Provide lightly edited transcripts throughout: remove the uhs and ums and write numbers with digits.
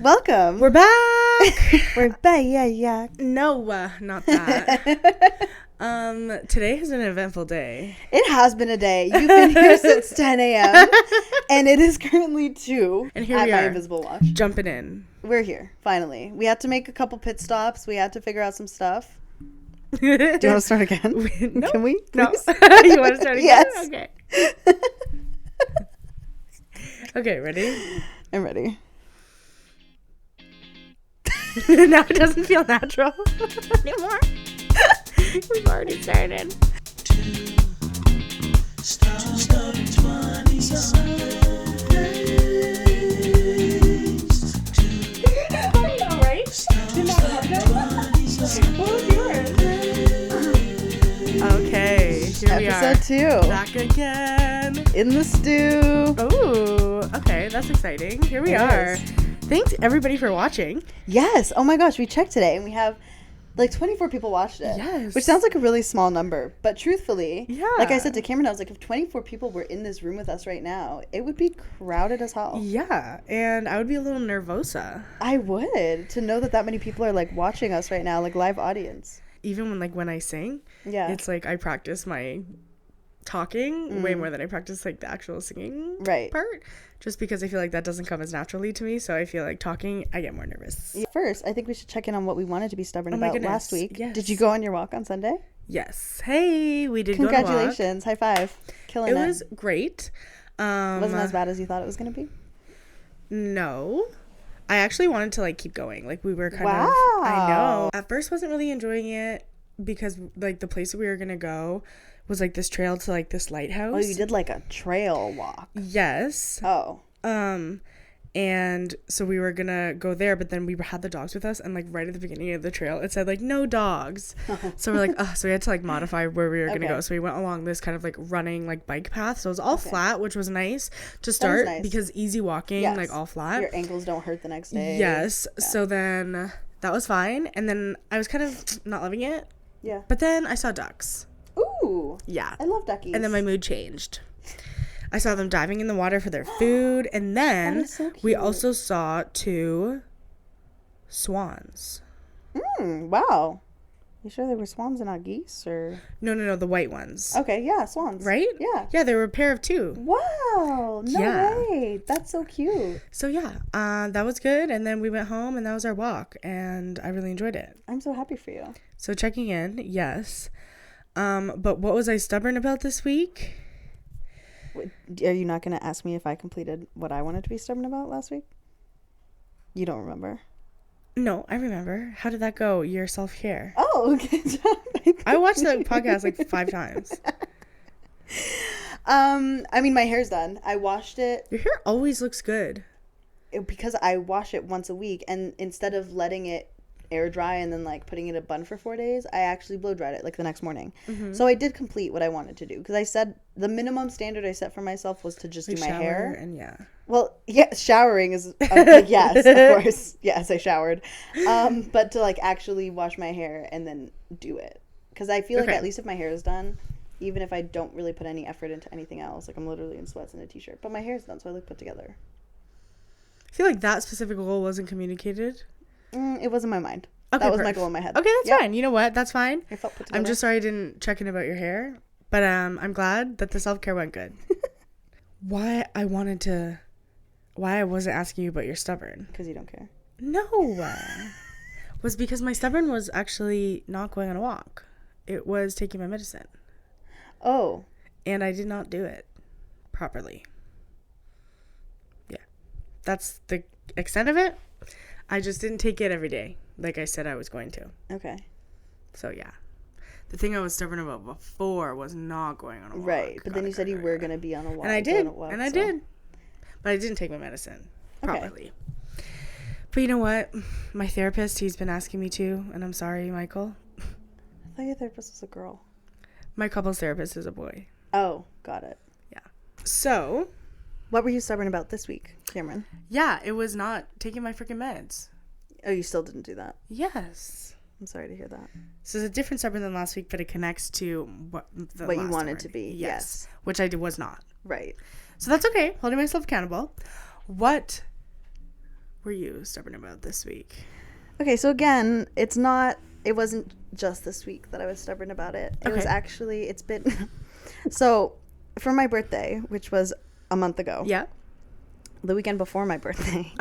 Welcome. We're back. We're back. Yeah. No, not that. Today has been an eventful day. It has been a day. You've been here since 10 a.m. and it is currently 2 And here at we my are, invisible watch. jumping in. We're here, finally. We had to make a couple pit stops. We had to figure out some stuff. Do you want to start again? No. Can we? No. Please? You want to start again? Yes. Okay. Okay, ready? I'm ready. Now it doesn't feel natural anymore. We've already started. Okay, here we are. Episode 2. Back again. In the stew. Oh, okay, that's exciting. Here we are. Is. Thanks everybody for watching. Yes. Oh my gosh, we checked today and we have like 24 people watched it. Yes. Which sounds like a really small number. But truthfully, Yeah. like I said to Cameron, I was like, if 24 people were in this room with us right now, it would be crowded as hell. Yeah, and I would be a little nervosa. I would. To know that many people are like watching us right now, like live audience. Even when I sing, Yeah. it's like I practice my talking way more than I practice like the actual singing Right. part, just because I feel like that doesn't come as naturally to me. So I feel like talking, I get more nervous. First, I think we should check in on what we wanted to be stubborn Oh my about last goodness, week. yes. Did you go on your walk on Sunday? Yes. Hey, we did go on a walk. Congratulations. High five. Killing it. It was great. Wasn't as bad as you thought it was going to be? No. I actually wanted to like keep going. Like we were kind of, Wow. I know. At first wasn't really enjoying it because like the place that we were going to go was like this trail to like this lighthouse. Oh, you did like a trail walk. Yes. Oh. And so we were gonna go there, but then we had the dogs with us, and like right at the beginning of the trail it said like no dogs. So we're like, so we had to like modify where we were gonna go. So we went along this kind of like running like bike path, so it was all flat, which was nice to start because easy walking, like all flat, your ankles don't hurt the next day. Yes. So then that was fine, and then I was kind of not loving it, but then I saw ducks. Ooh. Yeah, I love duckies. and then my mood changed. I saw them diving in the water for their food, and then we also saw 2 swans. Wow. You sure they were swans and not geese, or? No, the white ones. Okay, yeah, swans. Right? Yeah. Yeah, they were a pair of 2. Wow. No way. That's so cute. So yeah, that was good, and then we went home, and that was our walk, and I really enjoyed it. I'm so happy for you. So checking in, yes. But what was I stubborn about this week? Are you not going to ask me if I completed what I wanted to be stubborn about last week? You don't remember? No, I remember. How did that go? Your self-care. Oh, good job. I watched that podcast like 5 times. I mean, my hair's done. I washed it. Your hair always looks good. Because I wash it once a week, and instead of letting it air dry and then like putting it in a bun for 4 days, I actually blow dried it like the next morning. So I did complete what I wanted to do, because I said the minimum standard I set for myself was to just do my hair. And yeah. Well, yeah, showering is like, yes, of course. Yes, I showered. But to like actually wash my hair and then do it, because I feel like at least if my hair is done, even if I don't really put any effort into anything else, like I'm literally in sweats and a t-shirt, but my hair is done, so I look put together. I feel like that specific goal wasn't communicated. It was in my mind. Okay, that was my goal in my head. Okay, that's fine. You know what? That's fine. I felt put together. I'm just sorry I didn't check in about your hair, but I'm glad that the self-care went good. Why I wasn't asking you about your stubborn? Because you don't care. No. Was because my stubborn was actually not going on a walk. It was taking my medicine. Oh. And I did not do it properly. Yeah. That's the extent of it. I just didn't take it every day like I said I was going to. Okay. So, yeah. The thing I was stubborn about before was not going on a walk. Right. But then you said you were going to be on a walk. And I did. I did. But I didn't take my medicine properly. Okay. But you know what? My therapist, he's been asking me to, and I'm sorry, Michael. I thought your therapist was a girl. My couples therapist is a boy. Oh, got it. Yeah. So, what were you stubborn about this week, Cameron? Yeah, it was not taking my freaking meds. Oh, you still didn't do that? Yes. I'm sorry to hear that. So it's a different stubborn than last week, but it connects to what you wanted to be. Yes. Which I was not. Right. So that's okay. Holding myself accountable. What were you stubborn about this week? Okay, so again, it wasn't just this week that I was stubborn about it. It was actually, it's been, so for my birthday, which was a month ago. Yeah. The weekend before my birthday.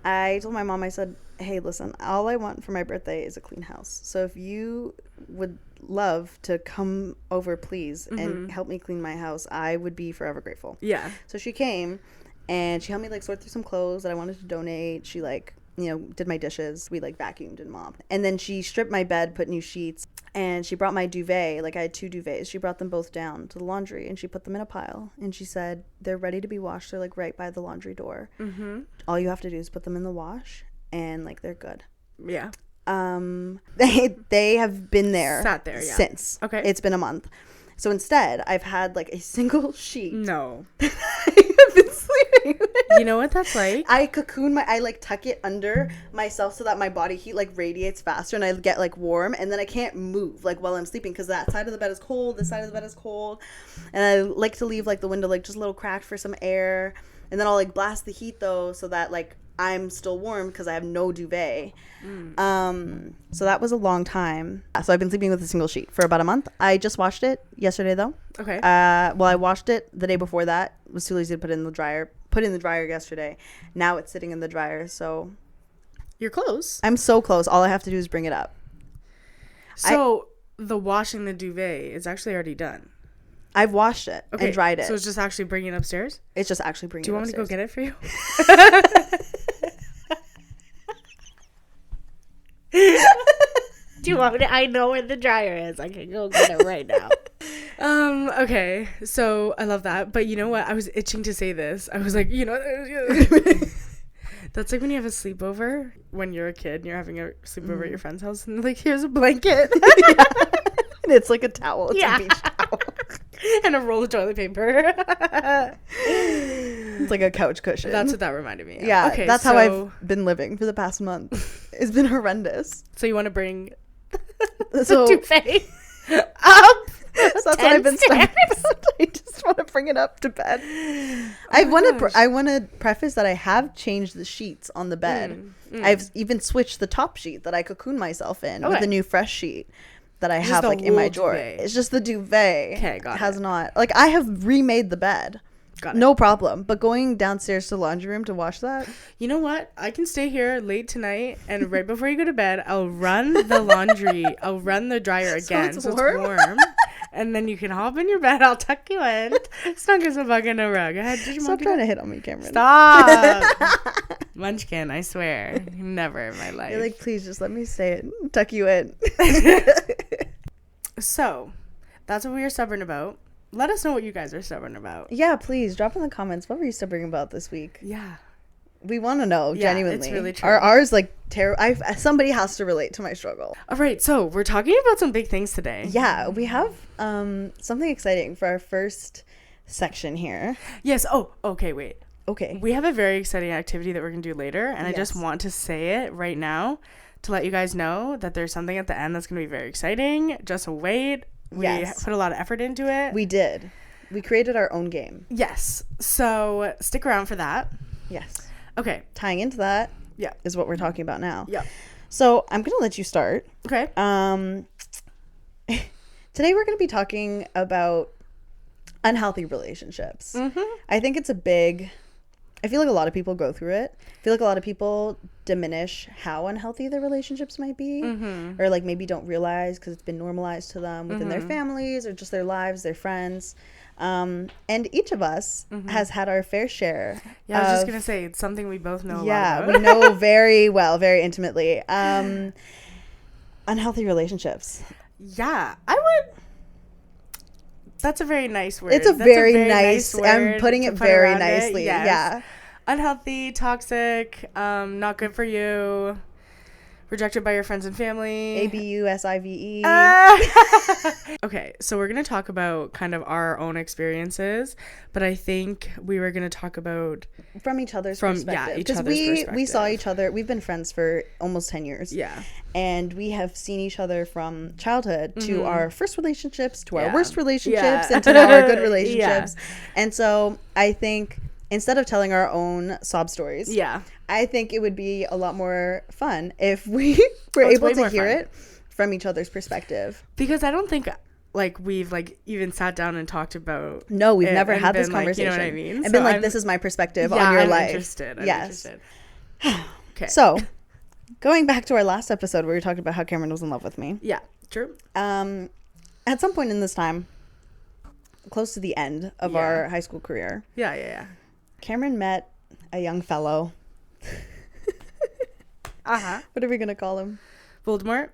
I told my mom, I said, hey, listen, all I want for my birthday is a clean house. So if you would love to come over, please, and help me clean my house, I would be forever grateful. Yeah. So she came and she helped me like sort through some clothes that I wanted to donate. She like, did my dishes. We like vacuumed and mopped. And then she stripped my bed, put new sheets, and she brought my duvet. Like I had 2 duvets. She brought them both down to the laundry and she put them in a pile. And she said, they're ready to be washed. They're like right by the laundry door. All you have to do is put them in the wash and like they're good. Yeah. They have been there. Sat there, yeah. Since. Okay. It's been a month. So instead, I've had like a single sheet. No. I have been sleeping with. You know what that's like? I like tuck it under myself so that my body heat like radiates faster and I get like warm, and then I can't move like while I'm sleeping because that side of the bed is cold, this side of the bed is cold, and I like to leave like the window like just a little cracked for some air, and then I'll like blast the heat though so that like I'm still warm because I have no duvet. So that was a long time. So I've been sleeping with a single sheet for about a month. I just washed it yesterday though. Okay. Well, I washed it the day before that. Was too lazy to put it in the dryer. Put it in the dryer yesterday. Now it's sitting in the dryer. So you're close. I'm so close. All I have to do is bring it up. So the washing the duvet is actually already done. I've washed it and dried it. So it's just actually bringing it upstairs? It's just actually bringing it upstairs. Do you want me to go get it for you? Do you want me to? I know where the dryer is. I can go get it right now. Okay. So I love that. But you know what? I was itching to say this. I was like, that's like when you have a sleepover when you're a kid and you're having a sleepover at your friend's house and like, here's a blanket. And it's like a towel. It's a beach towel. And a roll of toilet paper. It's like a couch cushion. That's what that reminded me of. Yeah, okay, that's how I've been living for the past month. It's been horrendous. So you want to bring the duvet up? That's what I've been stubborn about. I just want to bring it up to bed. I want to preface that I have changed the sheets on the bed. I've even switched the top sheet that I cocoon myself in with a new fresh sheet that I have like in my drawer. Duvet. It's just the duvet. Okay, got it. Has not, like, I have remade the bed. Got it. No problem. But going downstairs to the laundry room to wash that. You know what? I can stay here late tonight, and right before you go to bed, I'll run the laundry. I'll run the dryer again so it's warm. And then you can hop in your bed. I'll tuck you in. Snug as a bug in a rug. Stop trying to hit on me, Cameron. Stop. Munchkin, I swear. Never in my life. You're like, please just let me say it. Tuck you in. So, that's what we were stubborn about. Let us know what you guys are stubborn about. Yeah, please. Drop in the comments. What were you stubborn about this week? Yeah. We want to know, genuinely. It's really true. Are ours like terrible? Somebody has to relate to my struggle. All right, so we're talking about some big things today. Yeah, we have something exciting for our first section here. Yes. Oh, okay, wait. Okay. We have a very exciting activity that we're going to do later, and I just want to say it right now to let you guys know that there's something at the end that's going to be very exciting. Just wait. We put a lot of effort into it. We did. We created our own game. Yes. So stick around for that. Yes. Okay. Tying into that is what we're talking about now. Yeah. So I'm going to let you start. Okay. Today we're going to be talking about unhealthy relationships. Mm-hmm. I think it's I feel like a lot of people go through it. I feel like a lot of people diminish how unhealthy their relationships might be, or like maybe don't realize because it's been normalized to them within their families or just their lives, their friends. And each of us has had our fair share. Yeah, I was just going to say, it's something we both know a lot about. We know very well, very intimately. Unhealthy relationships. Yeah, I would... That's a very nice word. It's a very nice word. I'm putting it very nicely. Yes. Yeah. Unhealthy, toxic, not good for you, rejected by your friends and family. ABUSIVE. Okay, so we're going to talk about kind of our own experiences, but I think we were going to talk about... From each other's perspective. Yeah, because we saw each other. We've been friends for almost 10 years. Yeah. And we have seen each other from childhood to our first relationships, to our worst relationships, and to now our good relationships. And so I think instead of telling our own sob stories, I think it would be a lot more fun if we were able to hear it from each other's perspective. Because I don't think like we've like even sat down and talked about. No, we've never had this conversation. Like, you know what I mean? And been like, this is my perspective on your life. I'm interested. Okay. So, going back to our last episode where we talked about how Cameron was in love with me. Yeah, true. At some point in this time, close to the end of our high school career. Yeah. Cameron met a young fellow. What are we going to call him? Voldemort.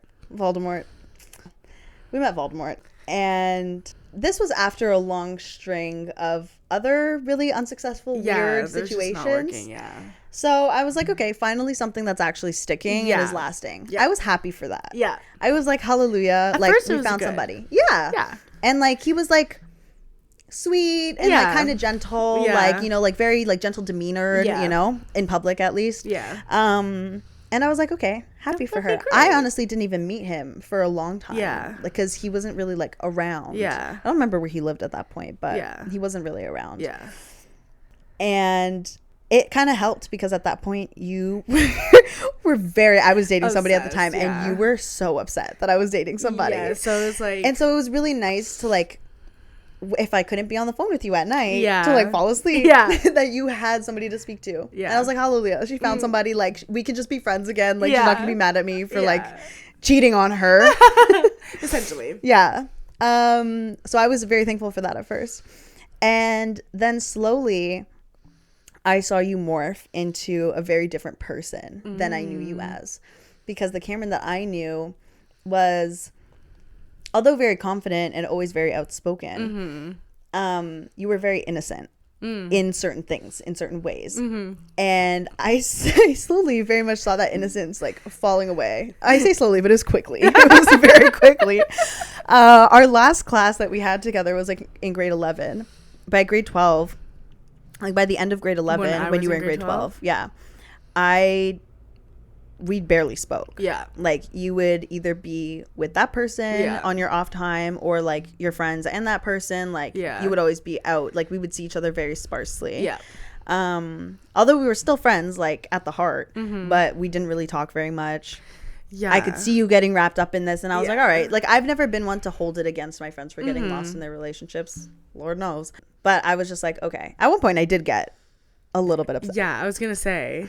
We met Voldemort. And this was after a long string of other really unsuccessful, weird situations. Just not working, So I was like, okay, finally something that's actually sticking and is lasting. I was happy for that. I was like, hallelujah. At like, first we found somebody. Yeah. And like, he was like sweet and like kind of gentle, like, you know, like very like gentle demeanor, you know, in public at least. And I was like, okay, happy for her. Great. I honestly didn't even meet him for a long time. Because he wasn't really like around. I don't remember where he lived at that point, but he wasn't really around. And it kind of helped because at that point you were I was dating somebody at the time and you were so upset that I was dating somebody. So it was like. And so it was really nice to like, if I couldn't be on the phone with you at night to like fall asleep, that you had somebody to speak to. And I was like, hallelujah, she found somebody, like we could just be friends again, like she's not gonna be mad at me for like cheating on her. Essentially. So I was very thankful for that at first, and then slowly I saw you morph into a very different person than I knew you as, because the Cameron that I knew was, although very confident and always very outspoken, you were very innocent in certain things, in certain ways. And I slowly very much saw that innocence like falling away. I say slowly, but it was quickly. It was very quickly. Our last class that we had together was like in grade 11. By grade 12, like by the end of grade 11, when you were in grade 12, we barely spoke. Like you would either be with that person on your off time or like your friends and that person, like you would always be out. Like we would see each other very sparsely. Although we were still friends, like at the heart, but we didn't really talk very much. I could see you getting wrapped up in this, and I was like, all right. Like I've never been one to hold it against my friends for getting lost in their relationships, Lord knows. But I was just like, okay. At one point I did get a little bit upset. I was gonna say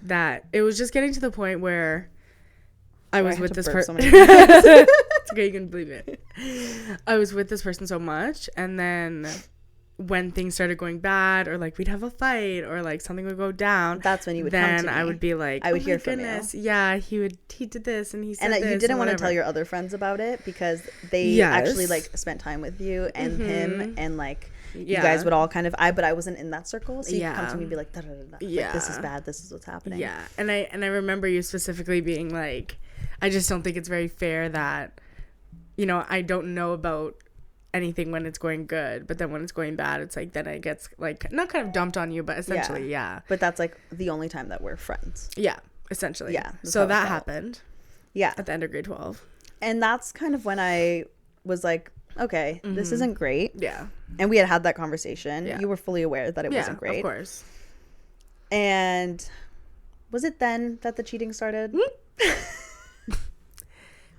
that it was just getting to the point where I was with this person. It's okay, you can believe it. I was with this person so much, and then when things started going bad, or like we'd have a fight, or like something would go down, that's when you would then come to me. I would be like, I would hear from you. He did this and he said this, and you didn't want to tell your other friends about it because they actually like spent time with you and him, and like you guys would all kind of but I wasn't in that circle, so you could come to me and be like, da, da, da, da. Like, this is bad, this is what's happening. And I remember you specifically being like, I just don't think it's very fair that, you know, I don't know about anything when it's going good, but then when it's going bad, it's like then it gets like not kind of dumped on you, but essentially but that's like the only time that we're friends, essentially. So that happened at the end of grade 12, and that's kind of when I was like, okay, this isn't great. And we had that conversation. You were fully aware that it wasn't great, of course. And was it then that the cheating started?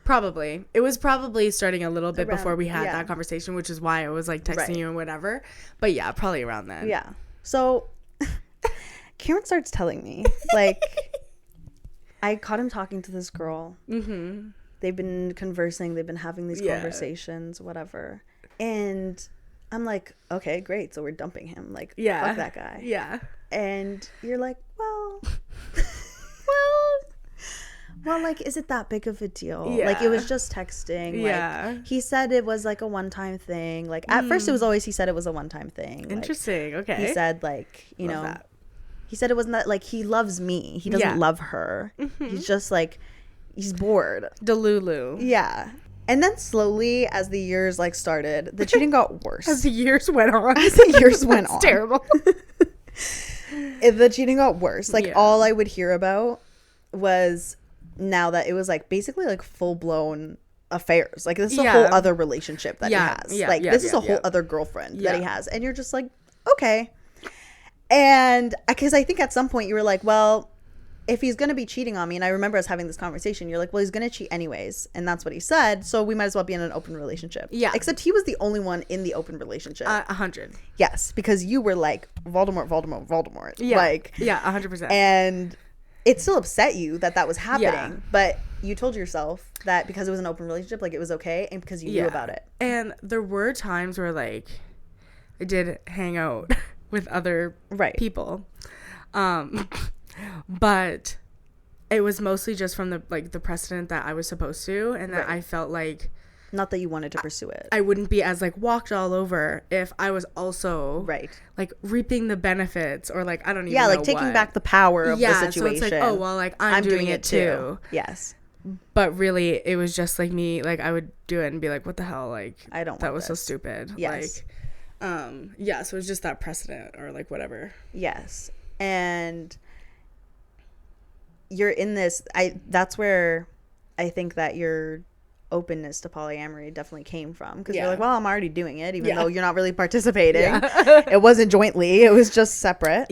Probably. It was probably starting a little bit before we had that conversation, which is why I was like texting you and whatever. But yeah, probably around then. So Karen starts telling me, like, I caught him talking to this girl. They've been conversing. They've been having these conversations, whatever. And I'm like, okay, great. So we're dumping him. Like, fuck that guy. And you're like, well, like, is it that big of a deal? Like, it was just texting. Like, he said it was, like, a one-time thing. Like, at first it was always he said it was a one-time thing. Interesting. Like, okay. He said, like, you know, that. He said it wasn't that, like, he loves me. He doesn't love her. He's just, like, he's bored. Delulu. Yeah. And then slowly, as the years, like, started, the cheating got worse. As the years went on. That's terrible. The cheating got worse. Like, all I would hear about was... now that it was like basically like full-blown affairs, like this is a whole other relationship that he has, like this is a whole other girlfriend that he has, and you're just like, okay. And because I think at some point you were like, well, if he's going to be cheating on me, and I remember us having this conversation, you're like, well, he's going to cheat anyways. And that's what he said. So we might as well be in an open relationship. Yeah. Except he was the only one in the open relationship. 100. Yes. Because you were like, Voldemort. Yeah. Like, yeah, 100%. And it still upset you that was happening. Yeah. But you told yourself that because it was an open relationship, like, it was okay. And because you knew about it. And there were times where, like, I did hang out with other people. But it was mostly just from the precedent that I was supposed to, and that I felt like, not that you wanted to pursue it, I wouldn't be as like walked all over if I was also like reaping the benefits, or like I don't even know like taking back the power of the situation. So it's like, oh well, like I'm doing it too. Yes. But really it was just like me, like I would do it and be like, what the hell, like I don't that was this. So stupid. Yes. Like so it's just that precedent or like whatever. Yes. And you're in this, that's where I think that your openness to polyamory definitely came from, because you're like, well, I'm already doing it, even though you're not really participating. It wasn't jointly, it was just separate.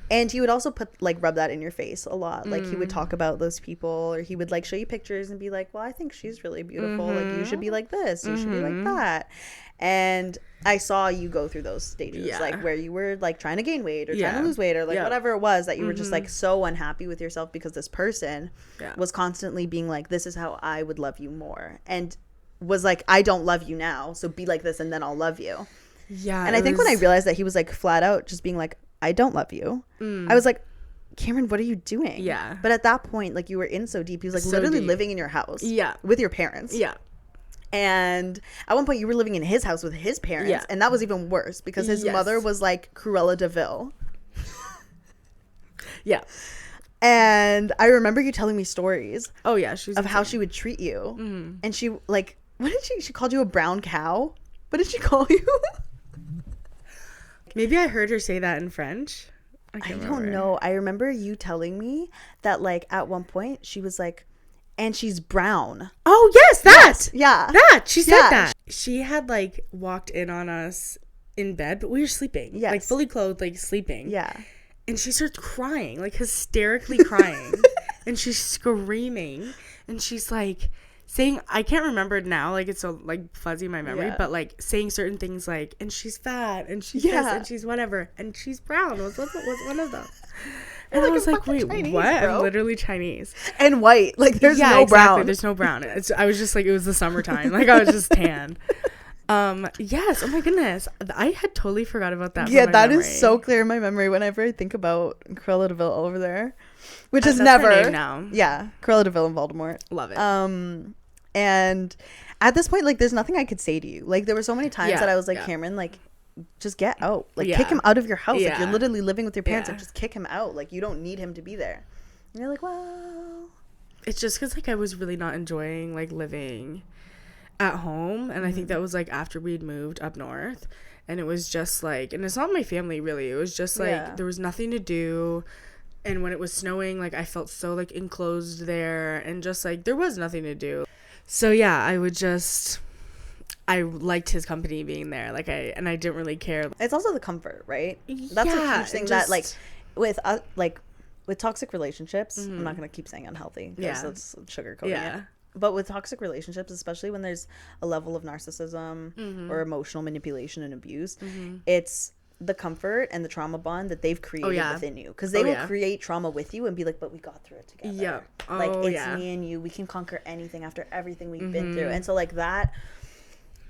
And he would also rub that in your face a lot. Like, he would talk about those people, or he would, like, show you pictures and be like, well, I think she's really beautiful. Like, you should be like this. You should be like that. And I saw you go through those stages, like, where you were, like, trying to gain weight or trying to lose weight, or, like, whatever it was, that you were just, like, so unhappy with yourself because this person was constantly being like, this is how I would love you more. And was like, I don't love you now, so be like this and then I'll love you. And I think when I realized that he was, like, flat out just being like, I don't love you, I was like, Cameron, what are you doing? But at that point, like, you were in so deep. He was like, so literally deep. Living in your house with your parents. And at one point you were living in his house with his parents, and that was even worse because his mother was like Cruella de Vil. And I remember you telling me stories of how she would treat you. And she, like, what did she called you a brown cow? What did she call you? Maybe I heard her say that in French. I don't know. I remember you telling me that, like, at one point she was like, and she's brown. Oh, yes, that. Yeah. That. She said that. She had, like, walked in on us in bed, but we were sleeping. Yes. Like, fully clothed, like, sleeping. Yeah. And she starts crying, like, hysterically crying. And she's screaming. And she's, like, saying, I can't remember it now, like, it's so, like, fuzzy in my memory, but, like, saying certain things like, and she's fat, and she's this, and she's whatever, and she's brown was one of them. And I was like, wait, Chinese, what? Bro. I'm literally Chinese. And white. Like, there's no exactly. brown. There's no brown. I was just like, it was the summertime. Like, I was just tan. Yes. Oh, my goodness. I had totally forgot about that. Yeah, that memory. Is so clear in my memory whenever I think about Cruella de Vil over there. Which is never. Her name now. Yeah. Cruella de Vil and Voldemort. Love it. And at this point, like, there's nothing I could say to you. Like, there were so many times that I was like, Cameron, like, just get out. Like, kick him out of your house. Like, you're literally living with your parents. Like, just kick him out. Like, you don't need him to be there. And you're like, well, it's just because, like, I was really not enjoying, like, living at home. And I think that was, like, after we'd moved up north. And it was just, like, and it's not my family, really. It was just, like, there was nothing to do. And when it was snowing, like, I felt so, like, enclosed there. And just, like, there was nothing to do. So, yeah, I liked his company being there, like, I didn't really care. It's also the comfort, right? That's a huge thing that, like, with toxic relationships, I'm not gonna keep saying unhealthy because that's sugarcoating it. But with toxic relationships, especially when there's a level of narcissism or emotional manipulation and abuse, it's the comfort and the trauma bond that they've created within you, because they will create trauma with you and be like, but we got through it together. Like, it's me and you, we can conquer anything after everything we've been through. And so, like, that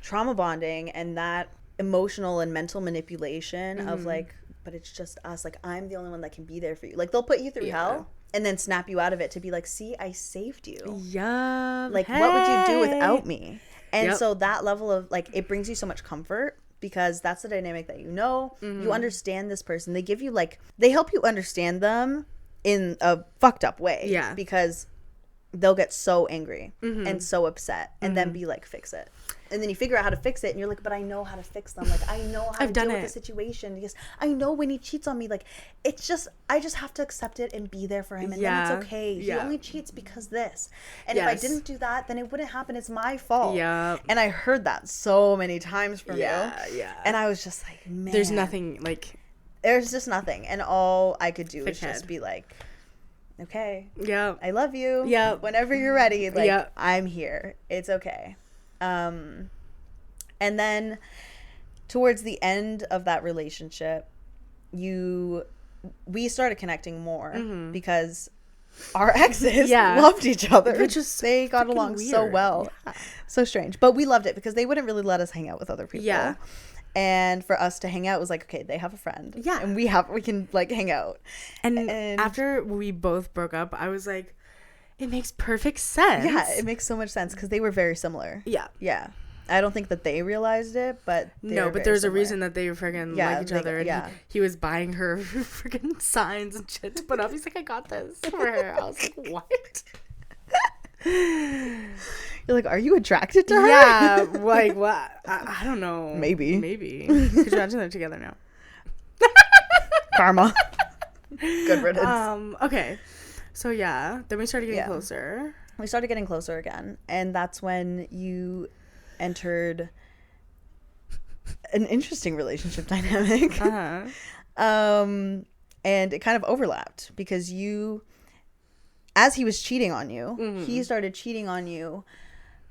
trauma bonding and that emotional and mental manipulation of, like, but it's just us, like, I'm the only one that can be there for you. Like, they'll put you through hell and then snap you out of it to be like, see, I saved you. Like, what would you do without me? And so that level of, like, it brings you so much comfort, because that's the dynamic that you understand this person. They give you, like, they help you understand them in a fucked up way, because they'll get so angry and so upset and then be like, fix it. And then you figure out how to fix it and you're like, but I know how to fix them. Like, I know how to deal with the situation, because I know when he cheats on me, like, it's just, I just have to accept it and be there for him, and then it's okay. He only cheats because this. And if I didn't do that, then it wouldn't happen. It's my fault. And I heard that so many times from you. And I was just like, man. There's nothing, like, There's just nothing. And all I could do Thick was just head. be like, okay, Yeah. I love you. Yeah. Whenever you're ready, like, Yeah. I'm here. It's okay. And then towards the end of that relationship, we started connecting more because our exes Yeah. loved each other. Which is they got freaking along so weird. well. Yeah. So strange. But we loved it because they wouldn't really let us hang out with other people. Yeah. And for us to hang out was like, okay, they have a friend. Yeah. And we can like hang out. And after we both broke up, I was like, it makes perfect sense. Yeah, it makes so much sense because they were very similar. Yeah. Yeah. I don't think that they realized it, but No, but there's a reason that they freaking like each other. And yeah. he was buying her freaking signs and shit to put up. He's like, I got this for her. I was like, what? You're like, are you attracted to her? Yeah, like what? I don't know. Maybe. Could you imagine they're together now? Karma. Good riddance. Okay. So yeah, then we started getting Yeah. closer. We started getting closer again, and that's when you entered an interesting relationship dynamic. Uh-huh. And it kind of overlapped because as he was cheating on you, Mm-hmm. he started cheating on you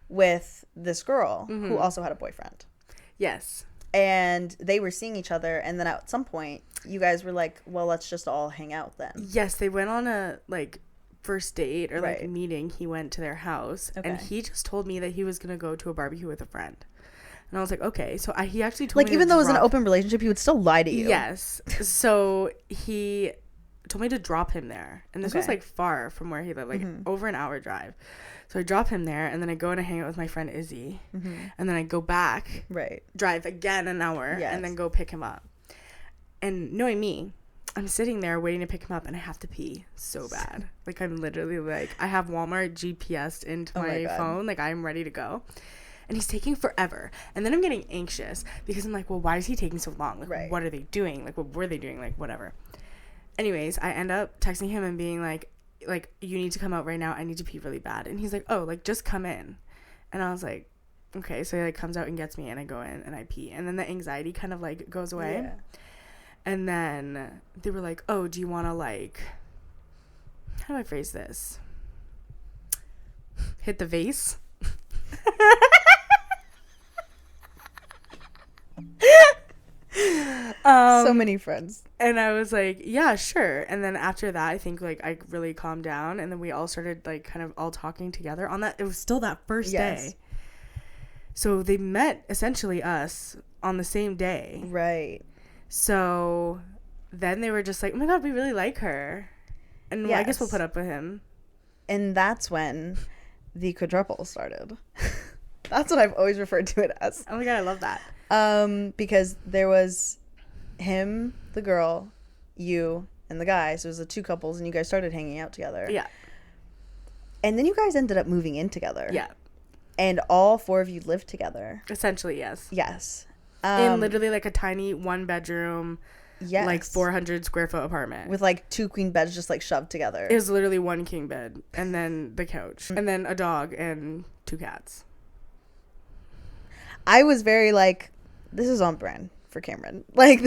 with this girl Mm-hmm. who also had a boyfriend. Yes. And they were seeing each other, and then at some point you guys were like, well, let's just all hang out then. Yes, they went on a like first date or like Right. meeting. He went to their house and Okay. he just told me that he was gonna go to a barbecue with a friend. And I was like, okay. So he actually told Like, me to even though it was an drop- open relationship, he would still lie to you. Yes. So he told me to drop him there. And this was Okay. like far from where he lived, like over an hour drive. So I drop him there and then I go and I hang out with my friend Izzy. And then I go back, Right. drive again an hour, Yes. and then go pick him up. And knowing me, I'm sitting there waiting to pick him up and I have to pee so bad. Like, I'm literally like, I have Walmart GPS'd into Oh my my God. phone. Like, I'm ready to go. And he's taking forever. And then I'm getting anxious because I'm like, well, why is he taking so long? Like, Right. what are they doing? Like, what were they doing? Like, whatever. Anyways, I end up texting him and being like, you need to come out right now. I need to pee really bad. And he's like, oh, like, just come in. And I was like, okay. So he like comes out and gets me and I go in and I pee. And then the anxiety kind of like goes away. Yeah. And then they were like, oh, do you want to like, how do I phrase this? Hit the vase? So many friends. And I was like, yeah, sure. And then after that, I think like I really calmed down and then we all started like kind of all talking together on that. It was still that first Yes. day. So they met essentially us on the same day. Right. So then they were just like, oh my God, we really like her. And I guess we'll Yes. put up with him. And that's when the quadruple started. That's what I've always referred to it as. Oh my God, I love that. Because there was him, the girl, you, and the guy. So it was the two couples, and you guys started hanging out together. Yeah. And then you guys ended up moving in together. Yeah. And all four of you lived together. Essentially, yes. Yes. In literally like a tiny 1-bedroom, yes. like 400 square foot apartment. With like 2 queen beds just like shoved together. It was literally 1 king bed and then the couch and then a dog and 2 cats. I was very like, this is on brand for Cameron. Like,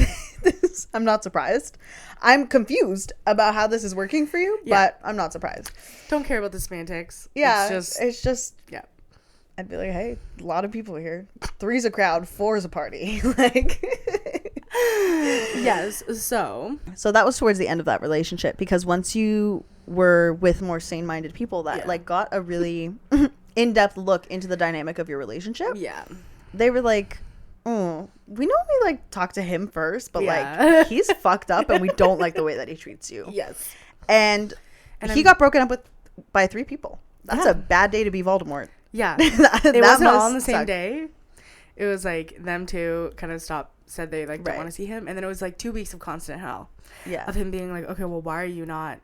this, I'm not surprised. I'm confused about how this is working for you, Yeah. but I'm not surprised. Don't care about the semantics. Yeah, It's just yeah. yeah. I'd be like, hey, a lot of people here. 3's a crowd, 4's a party. Like, Yes. So that was towards the end of that relationship, because once you were with more sane-minded people that Yeah. like got a really in-depth look into the dynamic of your relationship, yeah. they were like, oh, we know we like talk to him first, but Yeah. like he's fucked up and we don't like the way that he treats you. Yes. And And he I'm- got broken up with by 3 people. That's Yeah. a bad day to be Voldemort. Yeah. That It wasn't all must on the same suck. day. It was like them two kind of said they like don't Right. want to see him, and then it was like 2 weeks of constant hell Yeah. of him being like, okay, well, why are you not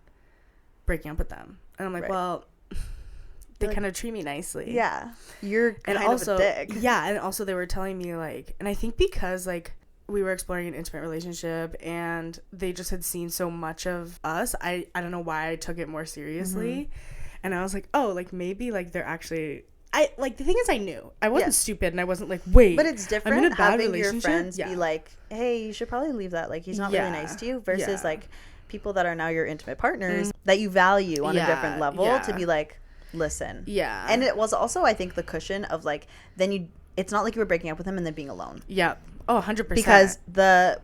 breaking up with them? And I'm like, Right. well, they Like- kind of treat me nicely. Yeah. You're And kind also of a dick. yeah, and also they were telling me like, and I think because like we were exploring an intimate relationship and they just had seen so much of us, I don't know why I took it more seriously. Mm-hmm. And I was like, oh, like maybe like they're actually I like, the thing is, I knew I wasn't Yeah. stupid, and I wasn't like, wait, But it's I'm in a different bad having your relationship? friends Yeah. be like, hey, you should probably leave that. Like, he's not really Yeah. nice to you. Versus, Yeah. like, people that are now your intimate partners that you value on a different Yeah. level Yeah. to be like, listen. Yeah. And it was also, I think, the cushion of, like, then it's not like you were breaking up with him and then being alone. Yeah. Oh, 100%. Because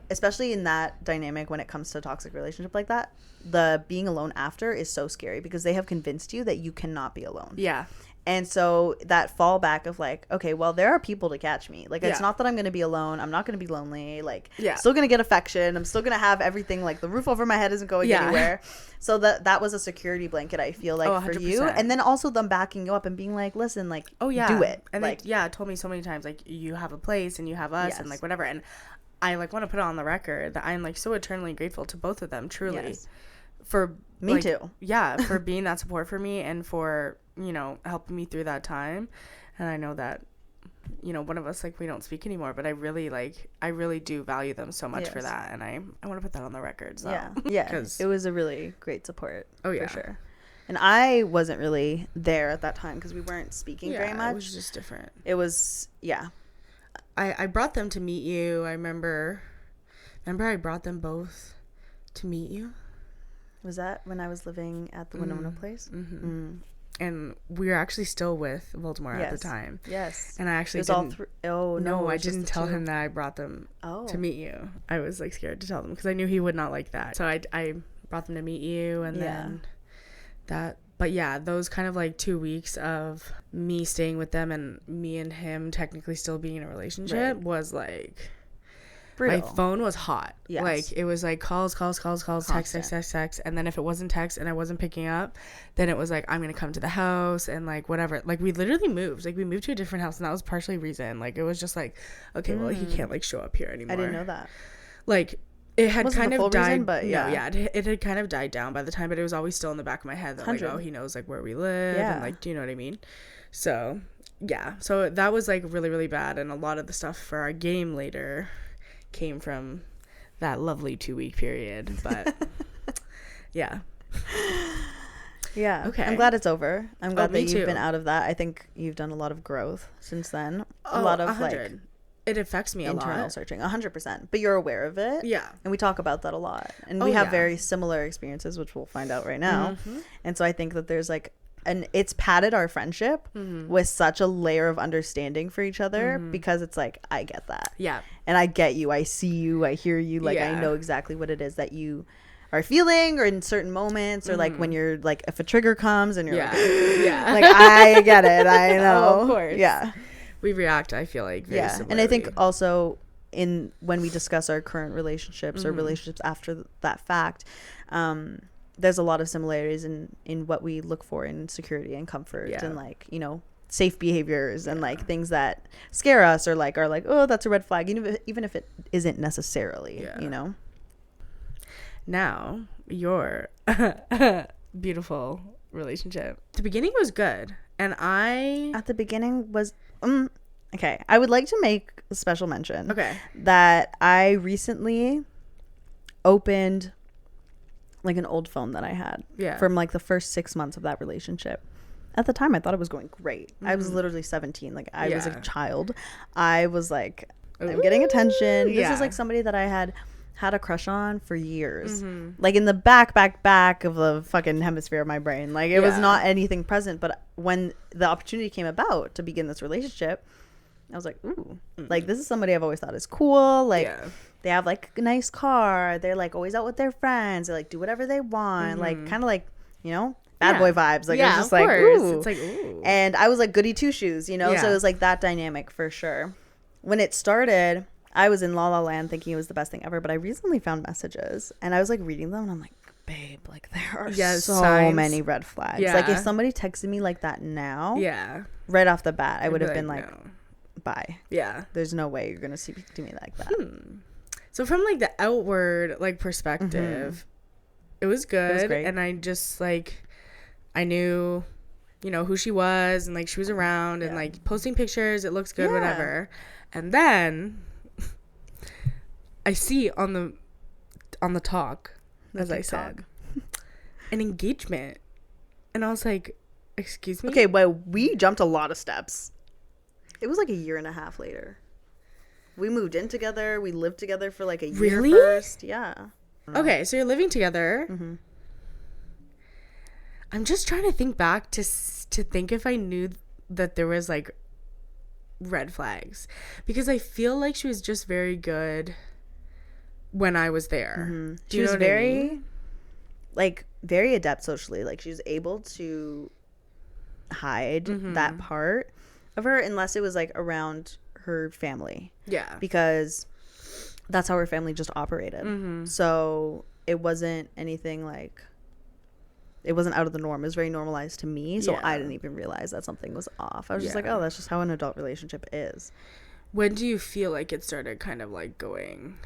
especially in that dynamic when it comes to a toxic relationship like that, the being alone after is so scary because they have convinced you that you cannot be alone. Yeah. And so that fallback of like, okay, well, there are people to catch me. Like, it's Yeah. not that I'm going to be alone. I'm not going to be lonely. Like, Yeah. still going to get affection. I'm still going to have everything. Like, the roof over my head isn't going Yeah. anywhere. So that was a security blanket, I feel like, Oh, for you. 100%. And then also them backing you up and being like, listen, like, Oh yeah, do it. And like, they told me so many times, like, you have a place and you have us and Yes. like whatever. And I like want to put it on the record that I'm like so eternally grateful to both of them, truly, Yes. for Me like, too. Yeah, for being that support for me and for, you know, helping me through that time. And I know that, you know, one of us, like, we don't speak anymore, but I really do value them so much for Yes. that. And I want to put that on the record. So. Yeah. Yeah. 'Cause- It was a really great support. Oh, yeah. For sure. And I wasn't really there at that time because we weren't speaking very much. It was just different. It was, yeah. I brought them to meet you. I remember I brought them both to meet you. Was that when I was living at the Winona place? Mm-hmm. And we were actually still with Voldemort at the Yes. time. Yes. And I actually It was all didn't. three. Oh, no. I it was just didn't the tell two. him that I brought them Oh. to meet you. I was like scared to tell them because I knew he would not like that. So I brought them to meet you, and Yeah. then that. But yeah, those kind of like 2 weeks of me staying with them and me and him technically still being in a relationship Right. was like. Brutal. My phone was hot. Yes. Like, it was like calls, text. And then if it wasn't text and I wasn't picking up, then it was like, I'm going to come to the house and like whatever. Like, we literally moved. Like, we moved to a different house, and that was partially reason. Like, it was just like, okay, well, he can't like show up here anymore. I didn't know that. Like, it had Wasn't kind the of full died. reason, but yeah. No, yeah, it had kind of died down by the time, but it was always still in the back of my head that like, 100. oh, he knows like where we live Yeah. and like, do you know what I mean? So, yeah. So that was like really, really bad. And a lot of the stuff for our game later came from that lovely 2-week period. But yeah. Yeah. Okay. I'm glad it's over. I'm glad me that you've too. been out of that. I think you've done a lot of growth since then. A Oh, lot of 100. like It affects me a internal lot. searching. 100%. But you're aware of it. Yeah. And we talk about that a lot. And Oh, we have yeah. very similar experiences, which we'll find out right now. Mm-hmm. And so I think that there's like, and it's padded our friendship Mm-hmm. with such a layer of understanding for each other because it's like, I get that. Yeah. And I get you. I see you. I hear you. Like, I Yeah. know exactly what it is that you are feeling or in certain moments or like when you're like, if a trigger comes and you're Yeah. like, Yeah. like, I get it. I know. Oh, of course. Yeah. We react, I feel like, very Yeah. similarly. And I think also when we discuss our current relationships or relationships after that fact, there's a lot of similarities in what we look for in security and comfort Yeah. and like, you know, safe behaviors and like things that scare us or like are like, oh, that's a red flag, even if it isn't necessarily, Yeah. you know. Now, your beautiful relationship. The beginning was good. And I... At the beginning was okay. I would like to make a special mention Okay. that I recently opened like an old phone that I had Yeah. from like the first 6 months of that relationship. At the time, I thought it was going great. I was literally 17. Like, I was a Yeah. child. I was like, I'm getting attention. This yeah. is like somebody that I had a crush on for years. Like in the back of the fucking hemisphere of my brain. Like, it was Yeah. not anything present. But when the opportunity came about to begin this relationship, I was like, ooh, like this is somebody I've always thought is cool. Like, Yeah. they have like a nice car. They're like always out with their friends. They like do whatever they want. Like, kind of like, you know, bad boy vibes. Like, yeah, it's just of like, course. ooh. It's like, ooh. And I was like goody two shoes, you know? So Yeah. it was like that dynamic for sure. When it started, I was in La La Land thinking it was the best thing ever, but I recently found messages and I was like reading them and I'm like, babe, like there are Yeah, so signs. many red flags. Yeah. Like if somebody texted me like that now, Yeah. right off the bat, I would have I'd be been like, no. bye. Yeah. There's no way you're going to speak to me like that. So from like the outward like perspective, it was good. great. And I just like, I knew, you know, who she was and like she was around and Yeah. like posting pictures. It looks good, Yeah. whatever. And then I see on the talk, as I said, an engagement. And I was like, Excuse me? Okay, but we jumped a lot of steps. It was like a year and a half later. We moved in together. We lived together for like a year Really? first. Yeah. Okay, so you're living together. Mm-hmm. I'm just trying to think back to think if I knew that there was like red flags, because I feel like she was just very good when I was there. Mm-hmm. Do She you was know what I very, mean? like, very adept socially. Like, she was able to hide that part of her unless it was like around her family. Yeah. Because that's how her family just operated. So it wasn't anything like, it wasn't out of the norm. It was very normalized to me. So I didn't even realize that something was off. I was just like, oh, that's just how an adult relationship is. When do you feel like it started kind of like going?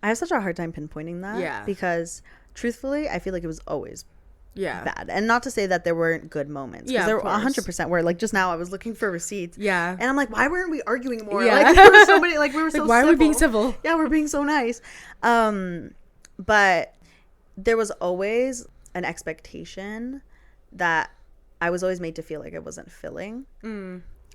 I have such a hard time pinpointing that. Yeah. Because truthfully, I feel like it was always bad. And not to say that there weren't good moments. Yeah, there of were course. 100% were. Like, just now I was looking for receipts. Yeah. And I'm like, why weren't we arguing more? Yeah. Like, there were so many, like, we were so why civil. are we being civil? Yeah, we're being so nice. But there was always an expectation that I was always made to feel like I wasn't filling.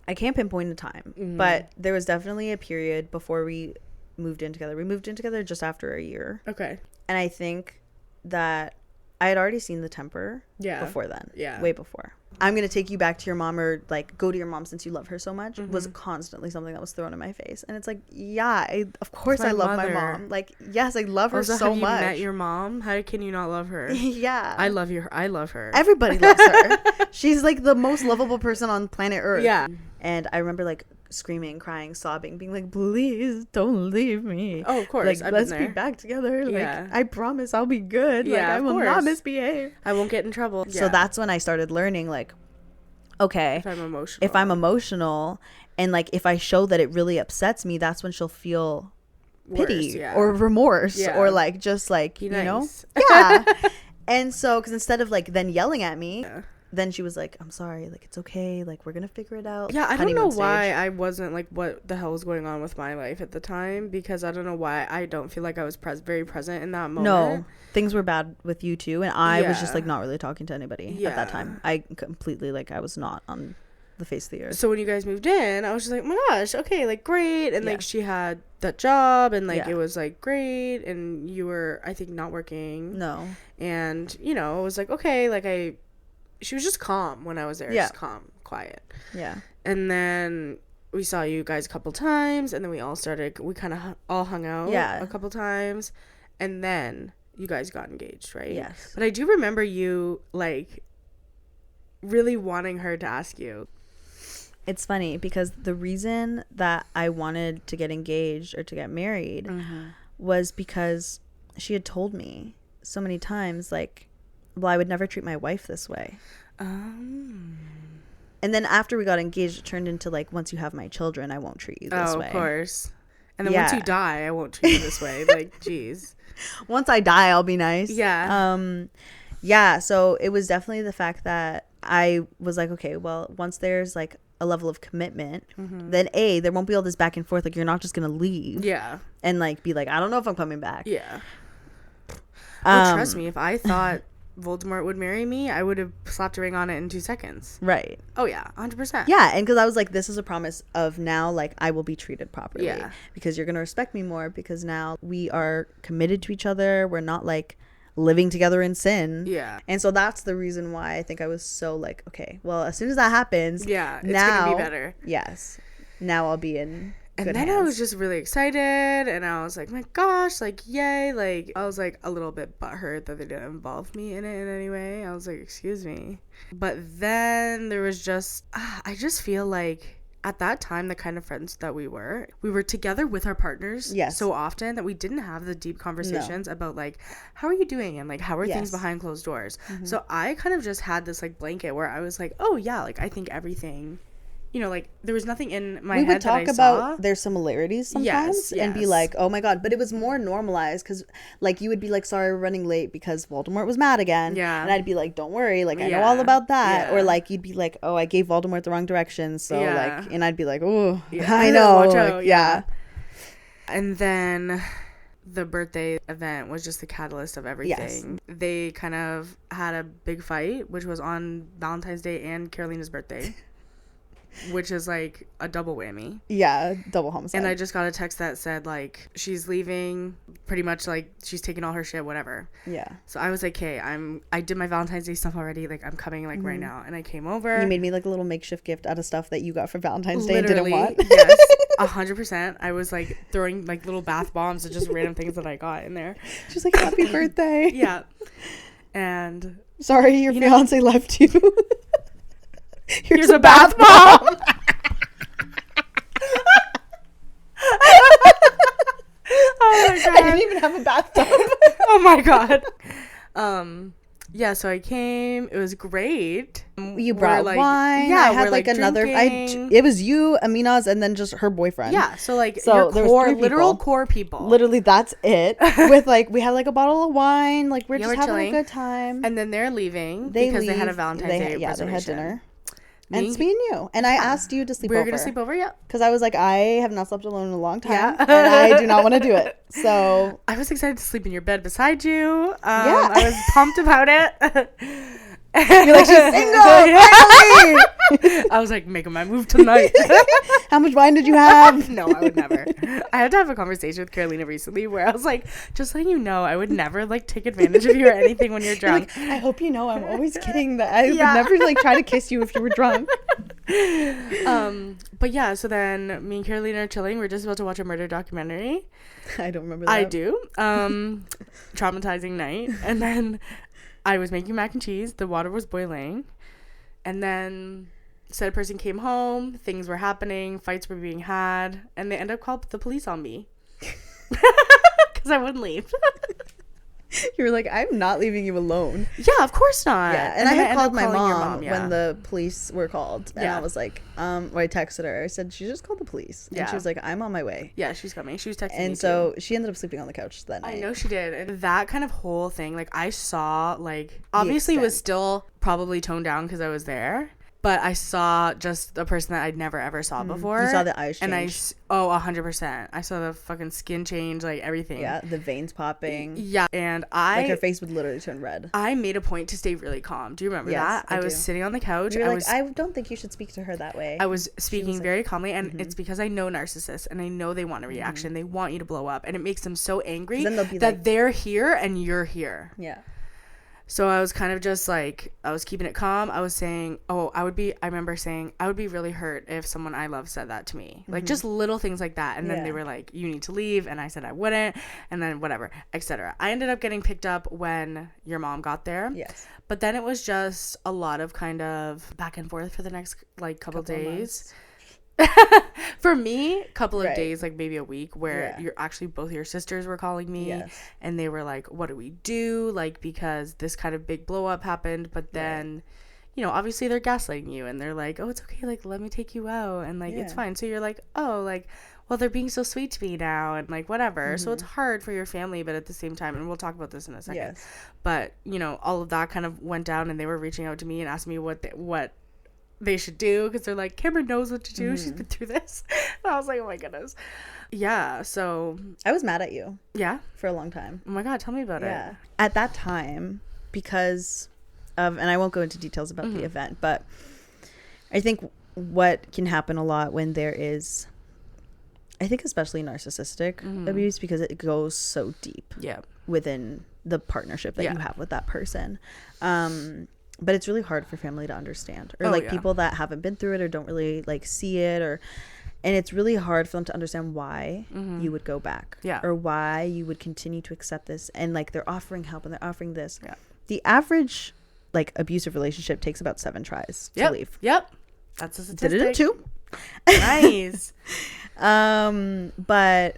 I can't pinpoint a time, but there was definitely a period before we moved in together. We moved in together just after a year. Okay. And I think that I had already seen the temper before then. Yeah. Way before. I'm going to take you back to your mom, or like go to your mom since you love her so much, was constantly something that was thrown in my face. And it's like, yeah, of course I love my mom. Like, yes, I love her Also, so have you much. met your mom? How can you not love her? Yeah. I love her. Everybody loves her. She's like the most lovable person on planet Earth. Yeah. And I remember like screaming, crying, sobbing, being like, please don't leave me. Oh, of course. Like, let's be back together. Like, Yeah. I promise I'll be good. Yeah, like, I of will not course. misbehave. I won't get in trouble. So that's when I started learning, like, okay, if I'm emotional and like if I show that it really upsets me, that's when she'll feel pity Worse, or remorse or like just like, you know? Yeah. And so, because instead of like then yelling at me, then she was like, I'm sorry, like, it's okay, like, we're gonna figure it out. Yeah, I don't know why I wasn't like, what the hell was going on with my life at the time, because I don't know why I don't feel like I was very present in that moment. No, things were bad with you too, and I was just like not really talking to anybody at that time. I completely, like, I was not on the face of the earth. So when you guys moved in, I was just like, oh my gosh, okay, like, great. And like she had that job, and like it was like great, and you were, I think, not working. No. And you know, it was like, okay, like she was just calm when I was there. Just calm, quiet. Yeah. And then we saw you guys a couple times, and then we kind of all hung out a couple times, and then you guys got engaged, right? Yes. But I do remember you like really wanting her to ask you. It's funny because the reason that I wanted to get engaged or to get married was because she had told me so many times, like, well, I would never treat my wife this way. And then after we got engaged, it turned into like, once you have my children, I won't treat you this way. Of course. And then once you die, I won't treat you this way. Like, geez. Once I die, I'll be nice. Yeah. Yeah. So it was definitely the fact that I was like, okay, well, once there's like a level of commitment, then there won't be all this back and forth. Like, you're not just going to leave. Yeah. And like, be like, I don't know if I'm coming back. Yeah. Oh, trust me, if I thought Voldemort would marry me, I would have slapped a ring on it in 2 seconds. Right. Oh yeah, 100%. Yeah, and because I was like, this is a promise of now, like, I will be treated properly. Yeah. Because you're gonna respect me more, because now we are committed to each other. We're not like living together in sin. Yeah. And so that's the reason why I think I was so like, okay, well, as soon as that happens, it's gonna be better. Yes. Now I'll be in. And then I was just really excited, and I was like, my gosh, like, yay. Like, I was like a little bit butthurt that they didn't involve me in it in any way. I was like, excuse me. But then there was just, I just feel like at that time, the kind of friends that we were together with our partners so often that we didn't have the deep conversations about like, how are you doing? And like, how are things behind closed doors? So I kind of just had this like blanket where I was like, oh yeah, like I think everything, you know, like there was nothing in my head that I saw. We would talk about their similarities sometimes and be like, oh my God. But it was more normalized because like you would be like, sorry, we're running late because Voldemort was mad again. Yeah. And I'd be like, don't worry. Like, I know all about that. Yeah. Or like, you'd be like, oh, I gave Voldemort the wrong direction. So like, and I'd be like, oh, I know. Watch like, out. Yeah. And then the birthday event was just the catalyst of everything. Yes. They kind of had a big fight, which was on Valentine's Day and Carolina's birthday. Which is like a double whammy. Yeah, double homicide. And I just got a text that said like she's leaving, pretty much like she's taking all her shit, whatever. Yeah. So I was like, hey, I did my Valentine's Day stuff already, like I'm coming like right now. And I came over. You made me like a little makeshift gift out of stuff that you got for Valentine's Day and didn't want. Yes, 100%. I was like throwing like little bath bombs and just random things that I got in there. She's like, happy birthday. Yeah. And sorry, your fiance left you. Here's a bath bomb. Oh my god. I didn't even have a bathtub. Oh my god. Yeah, so I came. It was great. You brought like, wine. Yeah, I had like another. It was you, Amina's, and then just her boyfriend. Yeah, so like your core, literal core people. Literally, that's it. With like, we had like a bottle of wine. Like we're just having a good time. And then they're leaving because they had a Valentine's Day reservation. Yeah, they had dinner. And it's me and you. And I asked you to sleep over. We were going to sleep over, yeah. Because I was like, I have not slept alone in a long time. Yeah. And I do not want to do it. So. I was excited to sleep in your bed beside you. Yeah. I was pumped about it. You're like, she's single. Finally. I was like, making my move tonight. How much wine did you have? No, I would never. I had to have a conversation with Carolina recently where I was like, just letting you know, I would never like take advantage of you or anything when you're drunk. You're like, I hope you know I'm always kidding that I would never like try to kiss you if you were drunk. But yeah, so then me and Carolina are chilling. We're just about to watch a murder documentary. I don't remember that. I do. Traumatizing night. And then I was making mac and cheese. The water was boiling. And then said person came home. Things were happening. Fights were being had. And they ended up calling the police on me. Because I wouldn't leave. You were like, I'm not leaving you alone. Yeah, of course not. Yeah, and I had called my mom when the police were called. And I was like, I texted her. I said, she just called the police. And she was like, I'm on my way. Yeah, she's coming. She was texting me And so she ended up sleeping on the couch that night. I know she did. And that kind of whole thing, like I saw, like, obviously it was still probably toned down because I was there. But I saw just a person that I'd never ever saw before. You saw the eyes change. And 100%. I saw the fucking skin change, like everything. Yeah, the veins popping. Yeah, and like her face would literally turn red. I made a point to stay really calm. Do you remember that? I was sitting on the couch. You were like, I don't think you should speak to her that way. I was speaking very calmly, and it's because I know narcissists, and I know they want a reaction. They want you to blow up, and it makes them so angry that they're here and you're here. Yeah. So I was kind of just like, I was keeping it calm. I was saying, I remember saying, I would be really hurt if someone I love said that to me. Like just little things like that. And then they were like, you need to leave. And I said I wouldn't. And then whatever, etc. I ended up getting picked up when your mom got there. Yes. But then it was just a lot of kind of back and forth for the next like couple days. For me, couple of days, like maybe a week, where you're actually both your sisters were calling me and they were like, what do we do, like, because this kind of big blow up happened. But then you know, obviously they're gaslighting you and they're like, oh, it's okay, like let me take you out and like it's fine. So you're like, oh, like, well, they're being so sweet to me now and like whatever. So it's hard for your family, but at the same time, and we'll talk about this in a second, but you know, all of that kind of went down and they were reaching out to me and asking me what they should do, because they're like, Cameron knows what to do. She's been through this. And I was like, oh my goodness. Yeah, so I was mad at you. Yeah, for a long time. Oh my god, tell me about it. At that time, because of, and I won't go into details about the event, but I think what can happen a lot when there is, I think especially narcissistic abuse, because it goes so deep within the partnership that you have with that person. But it's really hard for family to understand, or people that haven't been through it or don't really like see it, and it's really hard for them to understand why you would go back, or why you would continue to accept this. And like, they're offering help and they're offering this. The average like abusive relationship takes about 7 tries to leave. That's a statistic. Did it in 2. Nice. But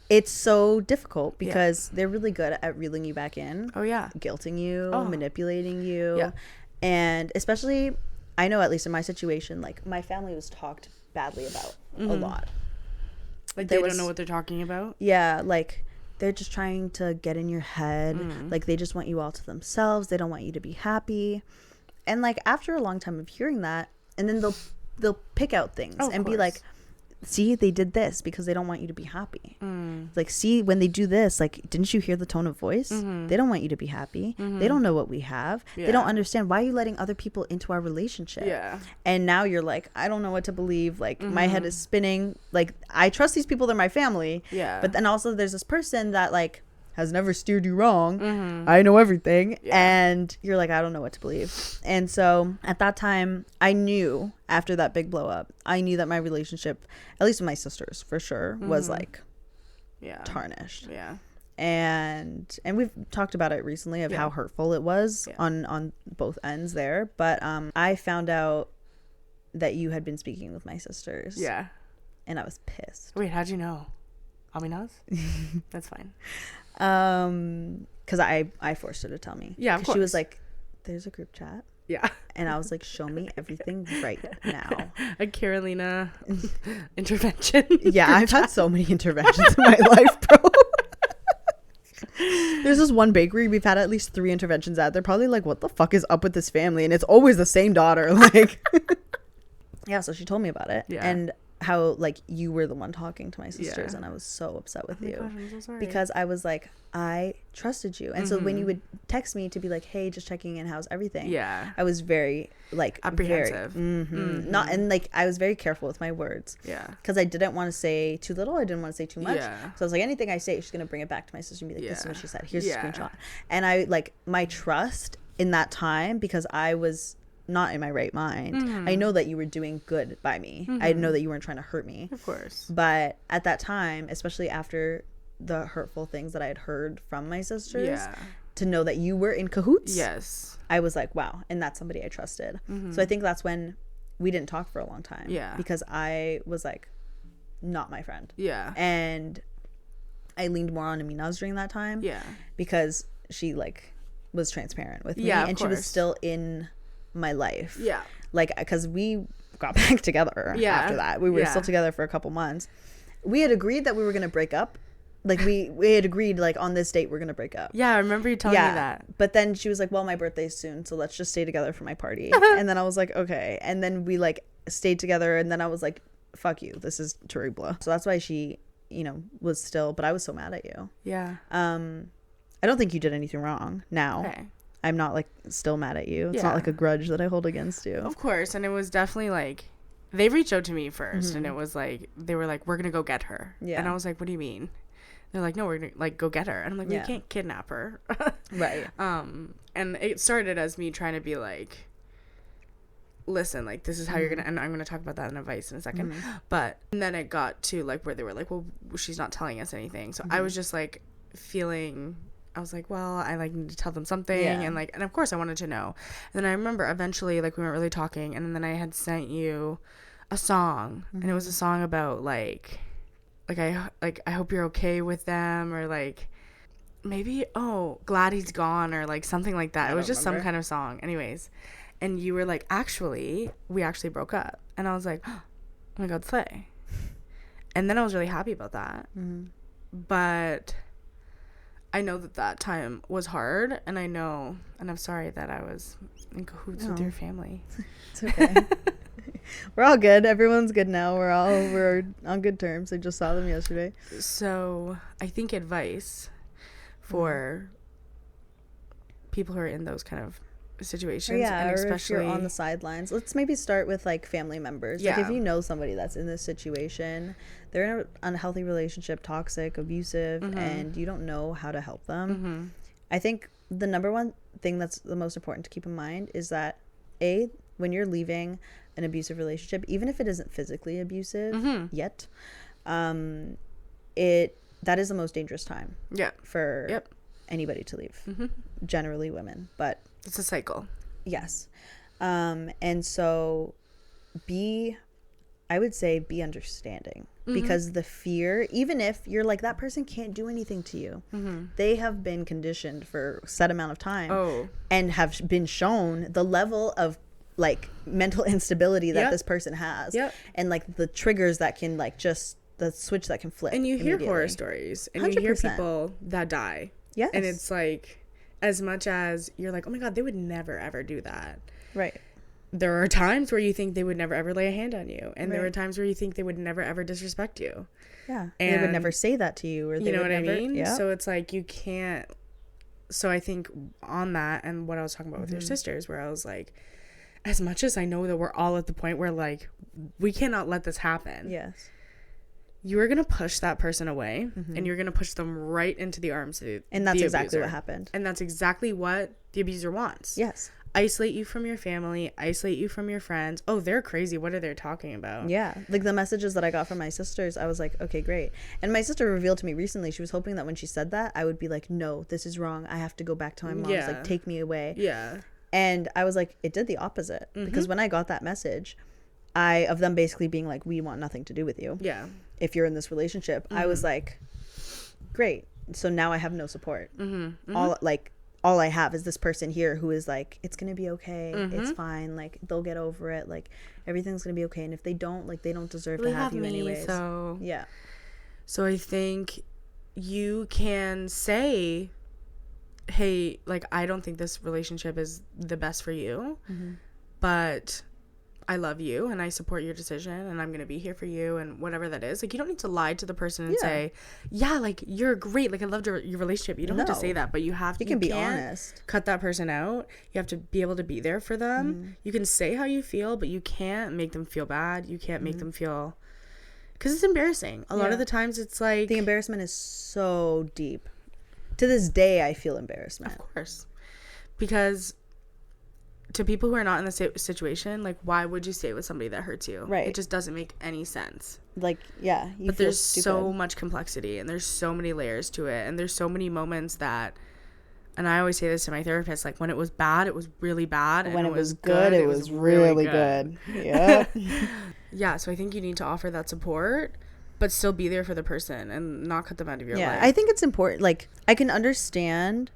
it's so difficult because they're really good at reeling you back in. Guilting you, manipulating you. And especially, I know at least in my situation, like my family was talked badly about a lot. Like they don't know what they're talking about? Yeah, like they're just trying to get in your head. Like they just want you all to themselves. They don't want you to be happy. And like after a long time of hearing that, and then they'll pick out things and be like, see, they did this because they don't want you to be happy. Like, see, when they do this, like, didn't you hear the tone of voice? They don't want you to be happy. They don't know what we have. They don't understand. Why are you letting other people into our relationship? And now you're like, I don't know what to believe. Like, my head is spinning. Like, I trust these people. They're my family. But then also there's this person that, like, has never steered you wrong. I know everything. And you're like, I don't know what to believe. And so at that time, I knew, after that big blow up, I knew that my relationship, at least with my sisters for sure, was like tarnished. And we've talked about it recently of how hurtful it was on both ends there. But I found out that you had been speaking with my sisters. And I was pissed. Wait, how'd you know? Aminaz? That's fine. Because I forced her to tell me. Of course. She was like, there's a group chat. And I was like, show me everything right now. A Carolina intervention. I've had so many interventions in my life, bro. There's this one bakery we've had at least 3 interventions at. They're probably like, what the fuck is up with this family? And it's always the same daughter. Like, so she told me about it. And how, like, you were the one talking to my sisters, and I was so upset with you. Gosh, I'm so sorry. Because I was like, I trusted you. And so when you would text me to be like, hey, just checking in, how's everything? I was very, like, apprehensive. Not, and like, I was very careful with my words. Because I didn't want to say too little. I didn't want to say too much. So I was like, anything I say, she's going to bring it back to my sister and be like, this is what she said. Here's a screenshot. And I, like, my trust in that time, because I was not in my right mind. I know that you were doing good by me. I know that you weren't trying to hurt me. Of course. But at that time, especially after the hurtful things that I had heard from my sisters, to know that you were in cahoots, I was like, wow. And that's somebody I trusted. So I think that's when we didn't talk for a long time. Because I was like, not my friend. And I leaned more on Aminaz during that time. Because she, like, was transparent with me. And she was still in my life. Like, because we got back together after that. We were still together for a couple months. We had agreed that we were going to break up. Like, we had agreed, like, on this date we're going to break up. I remember you telling me that. But then she was like, well, my birthday's soon, so let's just stay together for my party. And then I was like, okay. And then we, like, stayed together, and then I was like, fuck you, this is terrible. So that's why she, you know, was still, but I was so mad at you. I don't think you did anything wrong now. I'm not, like, still mad at you. It's not like a grudge that I hold against you. Of course. And it was definitely like, they reached out to me first, and it was like, they were like, we're gonna go get her. And I was like, what do you mean? They're like, no, we're gonna, like, go get her. And I'm like, we can't kidnap her. And it started as me trying to be like, listen, like, this is how you're gonna, and I'm gonna talk about that in advice in a second. But and then it got to, like, where they were like, well, she's not telling us anything. So I was just, like, feeling, I was like, well, I, like, need to tell them something. And, like, and of course I wanted to know. And then I remember eventually, like, we weren't really talking, and then I had sent you a song, and it was a song about, like I hope you're okay with them, or, like, maybe, glad he's gone, or, like, something like that. It was just some kind of song. Anyways, and you were like, we actually broke up. And I was like, oh my God, slay. And then I was really happy about that. But I know that time was hard, and I know, and I'm sorry that I was in cahoots with your family. It's okay. We're all good. Everyone's good now. We're on good terms. I just saw them yesterday. So I think advice for people who are in those kind of situations, and especially or if you're on the sidelines, let's maybe start with, like, family members. Like, if you know somebody that's in this situation, they're in an unhealthy relationship, toxic, abusive, and you don't know how to help them, I think the number one thing that's the most important to keep in mind is that when you're leaving an abusive relationship, even if it isn't physically abusive yet, that is the most dangerous time for anybody to leave, generally women, but it's a cycle. Yes. And so I would say be understanding, because the fear, even if you're like, that person can't do anything to you, they have been conditioned for a set amount of time and have been shown the level of, like, mental instability that this person has, and, like, the triggers that can, like, just the switch that can flip. And you hear horror stories, and 100%. You hear people that die. And it's like, as much as you're like, oh my God, they would never ever do that, there are times where you think they would never ever lay a hand on you, and Right. there are times where you think they would never ever disrespect you. Yeah. And they would never say that to you, or they you know would what never, I mean? Yeah. So it's like you can't. So I think on that, and what I was talking about with your sisters, where I was like, as much as I know that we're all at the point where like we cannot let this happen. Yes. You are gonna push that person away, and you're gonna push them right into the arms of And that's the exactly abuser. what happened. And that's exactly what the abuser wants. Yes. Isolate you from your family, isolate you from your friends. Oh, they're crazy. What are they talking about? Yeah. Like the messages that I got from my sisters, I was like, okay, great. And my sister revealed to me recently, she was hoping that when she said that, I would be like, no, this is wrong. I have to go back to my mom's. Yeah. Like, take me away. Yeah. And I was like, it did the opposite. Because when I got that message, of them basically being like, we want nothing to do with you. Yeah. If you're in this relationship, I was like, great. So now I have no support. All I have is this person here who is like, it's gonna be okay, it's fine, like they'll get over it, like everything's gonna be okay, and if they don't, like they don't deserve to have you me, anyways. So Yeah. So I think you can say, hey, like, I don't think this relationship is the best for you, but I love you and I support your decision and I'm going to be here for you and whatever that is. Like, you don't need to lie to the person and say, yeah, like, you're great. Like, I loved your relationship. You don't have to say that, but you have to. You can be honest. Cut that person out. You have to be able to be there for them. You can say how you feel, but you can't make them feel bad. You can't make them feel... Because it's embarrassing. A lot of the times it's like... The embarrassment is so deep. To this day, I feel embarrassment. Of course. Because to people who are not in the situation, like, why would you stay with somebody that hurts you? Right. It just doesn't make any sense. Like, yeah. But there's so much complexity and there's so many layers to it. And there's so many moments that... And I always say this to my therapist, like, when it was bad, it was really bad. And when it was good, it was really good. Yeah. Yeah, so I think you need to offer that support, but still be there for the person and not cut them out of your life. Yeah, I think it's important. Like, I can understand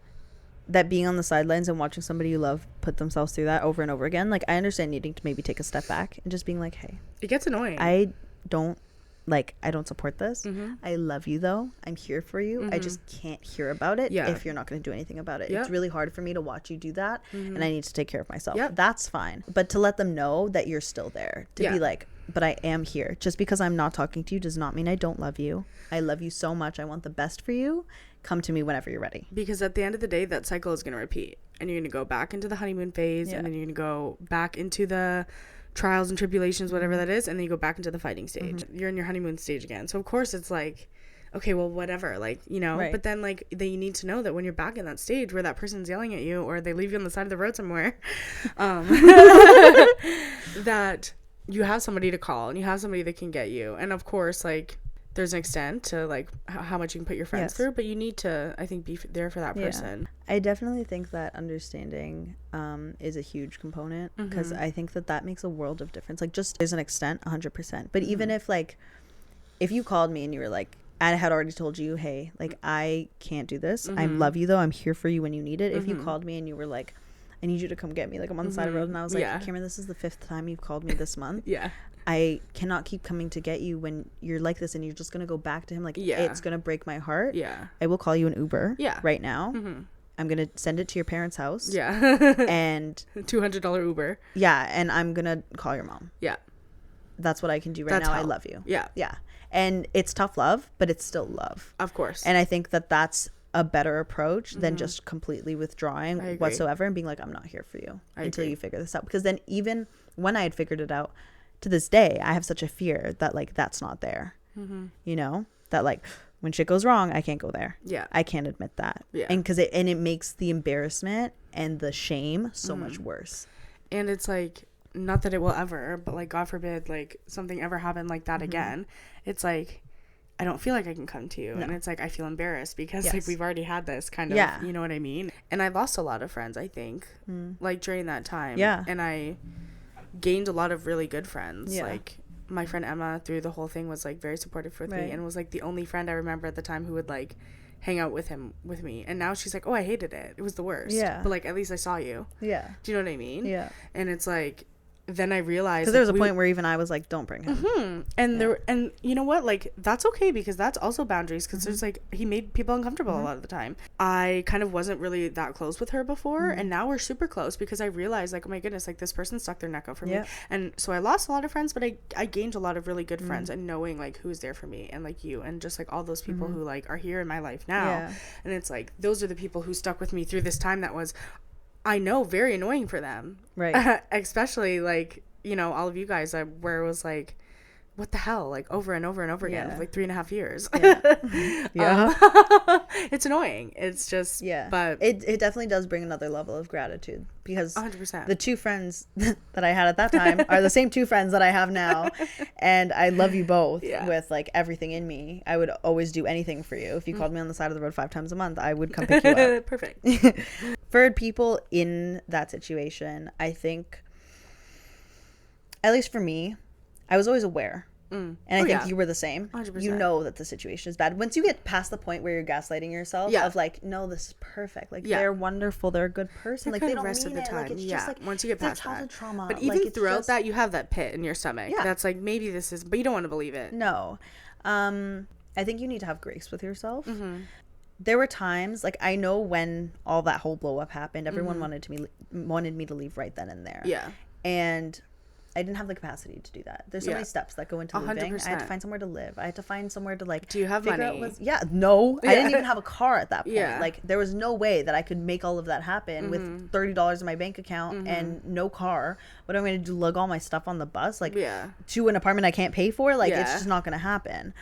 that being on the sidelines and watching somebody you love put themselves through that over and over again. Like, I understand needing to maybe take a step back and just being like, hey. It gets annoying. I don't support this. I love you, though. I'm here for you. I just can't hear about it if you're not going to do anything about it. It's really hard for me to watch you do that, and I need to take care of myself. That's fine. But to let them know that you're still there. To be like, but I am here. Just because I'm not talking to you does not mean I don't love you. I love you so much. I want the best for you. Come to me whenever you're ready. Because at the end of the day, that cycle is going to repeat. And you're going to go back into the honeymoon phase, and then you're going to go back into the trials and tribulations, whatever that is, and then you go back into the fighting stage. You're in your honeymoon stage again. So of course it's like, okay, well, whatever, like, you know, but then like you need to know that when you're back in that stage where that person's yelling at you or they leave you on the side of the road somewhere, that you have somebody to call and you have somebody that can get you. And of course, like, there's an extent to like how much you can put your friends through, but you need to, I think, be there for that person. I definitely think that understanding is a huge component, because I think that makes a world of difference. Like, just there's an extent, 100%. But even if you called me and you were like, I had already told you, hey, like, I can't do this. I love you, though. I'm here for you when you need it. If you called me and you were like, I need you to come get me, like, I'm on the side of the road, and I was like, Cameron, this is the 5th time you've called me this month. I cannot keep coming to get you when you're like this and you're just going to go back to him. Like, it's going to break my heart. I will call you an Uber right now. I'm going to send it to your parents' house. And $200 Uber. And I'm going to call your mom. That's what I can do right now. I love you. And it's tough love, but it's still love. Of course. And I think that that's a better approach than just completely withdrawing whatsoever and being like, I'm not here for you until you figure this out. Because then even when I had figured it out, to this day, I have such a fear that, like, that's not there. You know? That, like, when shit goes wrong, I can't go there. I can't admit that. And because it makes the embarrassment and the shame so much worse. And it's like, not that it will ever, but like, God forbid, like, something ever happened like that again. It's like, I don't feel like I can come to you. And it's like, I feel embarrassed because like, we've already had this kind of, you know what I mean? And I lost a lot of friends, I think, like, during that time. And I gained a lot of really good friends. Like, my friend Emma through the whole thing was like very supportive with me, and was like the only friend I remember at the time who would like hang out with me. And now she's like, oh, I hated it. It was the worst. But like, at least I saw you. Do you know what I mean? And it's like, then I realized, because there was a point where even I was like, don't bring him. And there, and you know what, like, that's okay, because that's also boundaries, because there's like, he made people uncomfortable a lot of the time. I kind of wasn't really that close with her before, and now we're super close, because I realized, like, oh my goodness, like, this person stuck their neck out for me. And so I lost a lot of friends, but I gained a lot of really good friends, and knowing like who's there for me, and like you, and just like all those people who like are here in my life now. And it's like, those are the people who stuck with me through this time that was, I know, very annoying for them, right? Especially like, you know, all of you guys, where it was like, what the hell, like over and over and over again, like 3.5 years. It's annoying. It's just, but it definitely does bring another level of gratitude, because 100%. the 2 friends that I had at that time are the same 2 friends that I have now, and I love you both with like everything in me. I would always do anything for you. If you called me on the side of the road 5 times a month, I would come pick you up. Perfect. For people in that situation, I think, at least for me, I was always aware. And I think you were the same. 100%. You know that the situation is bad. Once you get past the point where you're gaslighting yourself of like, no, this is perfect. Like, they're wonderful. They're a good person. Like, they don't mean it. Like, it's just like, once you get past childhood trauma. But even like, throughout that, you have that pit in your stomach. That's like, maybe this is, but you don't want to believe it. No. I think you need to have grace with yourself. There were times, like, I know when all that whole blow up happened, everyone wanted me to leave right then and there. And I didn't have the capacity to do that. There's so many steps that go into living. 100%. I had to find somewhere to live. I had to find somewhere to, like, do you have money? No. I didn't even have a car at that point. Like, there was no way that I could make all of that happen with $30 in my bank account and no car. What am I going to do, lug all my stuff on the bus, like, to an apartment I can't pay for? Like, it's just not going to happen.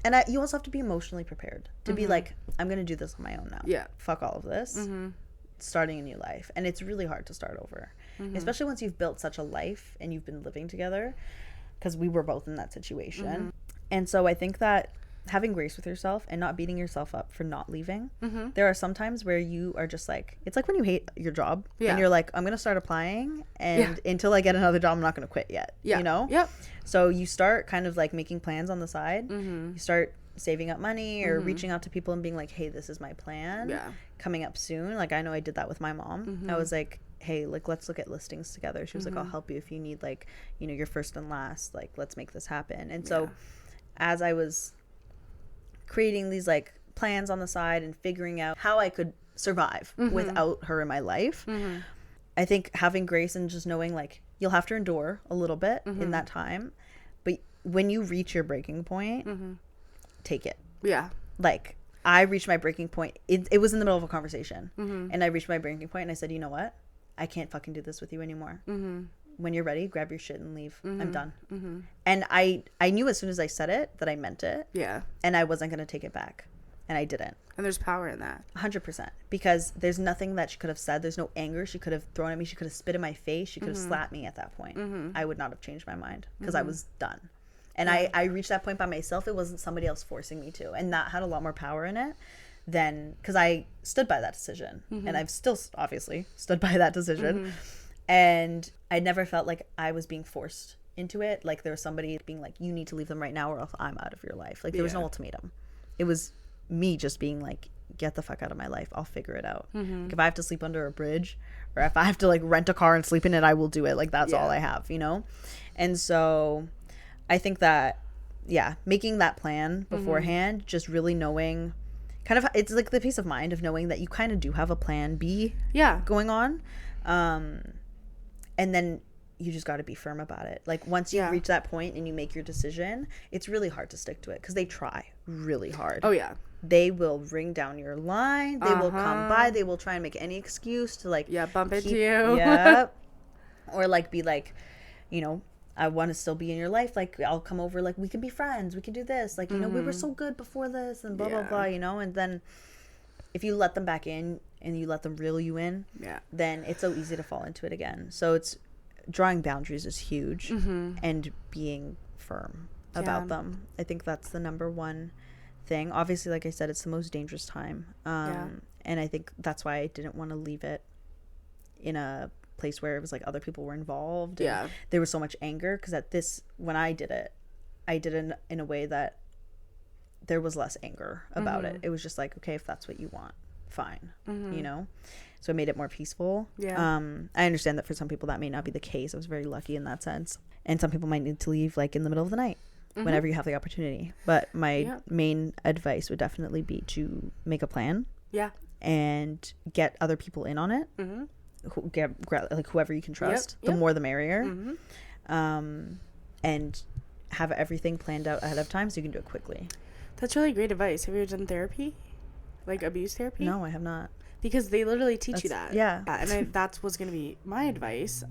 And you also have to be emotionally prepared to be like, I'm going to do this on my own now. Fuck all of this. Starting a new life. And it's really hard to start over. Especially once you've built such a life and you've been living together, because we were both in that situation. And so I think that having grace with yourself and not beating yourself up for not leaving. There are some times where you are just like, it's like when you hate your job and you're like, I'm going to start applying, and until I get another job, I'm not going to quit yet. You know? So you start kind of like making plans on the side. You start saving up money or reaching out to people and being like, hey, this is my plan coming up soon. Like, I know I did that with my mom. I was like, hey, like, let's look at listings together. She was like, I'll help you if you need, like, you know, your first and last, like, let's make this happen. And so as I was creating these like plans on the side and figuring out how I could survive without her in my life, I think having grace and just knowing, like, you'll have to endure a little bit in that time, but when you reach your breaking point, take it. Like, I reached my breaking point. It was in the middle of a conversation, and I reached my breaking point and I said, you know what? I can't fucking do this with you anymore. When you're ready, grab your shit and leave. I'm done. And I knew as soon as I said it that I meant it. And I wasn't going to take it back. And I didn't. And there's power in that. 100%. Because there's nothing that she could have said. There's no anger she could have thrown at me. She could have spit in my face. She could have slapped me at that point. I would not have changed my mind because I was done. And I reached that point by myself. It wasn't somebody else forcing me to. And that had a lot more power in it than, because I stood by that decision. And I've still obviously stood by that decision. And I never felt like I was being forced into it. Like, there was somebody being like, you need to leave them right now or else I'm out of your life. Like, there was no ultimatum. It was me just being like, get the fuck out of my life. I'll figure it out. Like, if I have to sleep under a bridge or if I have to like rent a car and sleep in it, I will do it. Like, that's all I have, you know? And so I think that, making that plan beforehand, just really knowing kind of, it's like the peace of mind of knowing that you kind of do have a plan B going on. And then you just got to be firm about it. Like, once you reach that point and you make your decision, it's really hard to stick to it because they try really hard. They will ring down your line. They will come by. They will try and make any excuse to like bump into you. Or like be like, you know, I want to still be in your life. Like, I'll come over. Like, we can be friends. We can do this. Like, you know, we were so good before this and blah, blah, blah, you know. And then if you let them back in and you let them reel you in, then it's so easy to fall into it again. So it's drawing boundaries is huge and being firm about them. I think that's the number one thing. Obviously, like I said, it's the most dangerous time. And I think that's why I didn't want to leave it in a place where it was like other people were involved. There was so much anger because when I did it in a way that there was less anger about it. It was just like, okay, if that's what you want, fine, you know? So it made it more peaceful. Yeah. I understand that for some people that may not be the case. I was very lucky in that sense. And some people might need to leave like in the middle of the night whenever you have the opportunity. But my main advice would definitely be to make a plan. Yeah. And get other people in on it. Like whoever you can trust. The more the merrier. And have everything planned out ahead of time so you can do it quickly. That's really great advice. Have you ever done therapy? Like abuse therapy? No, I have not. Because they literally teach you that. Yeah. And that was going to be my advice.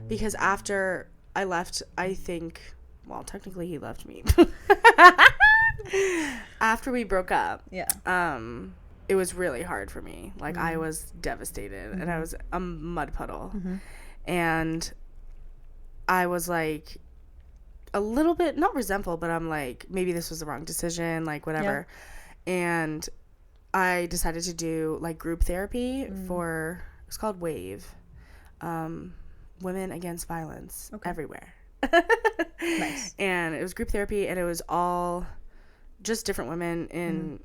Because after I left, I think, well, technically he left me. After we broke up. Yeah. It was really hard for me. Like I was devastated and I was a mud puddle. And I was like a little bit, not resentful, but I'm like, maybe this was the wrong decision, like whatever. Yeah. And I decided to do like group therapy for, it's called WAVE, Women Against Violence Everywhere. Nice. And it was group therapy, and it was all just different women in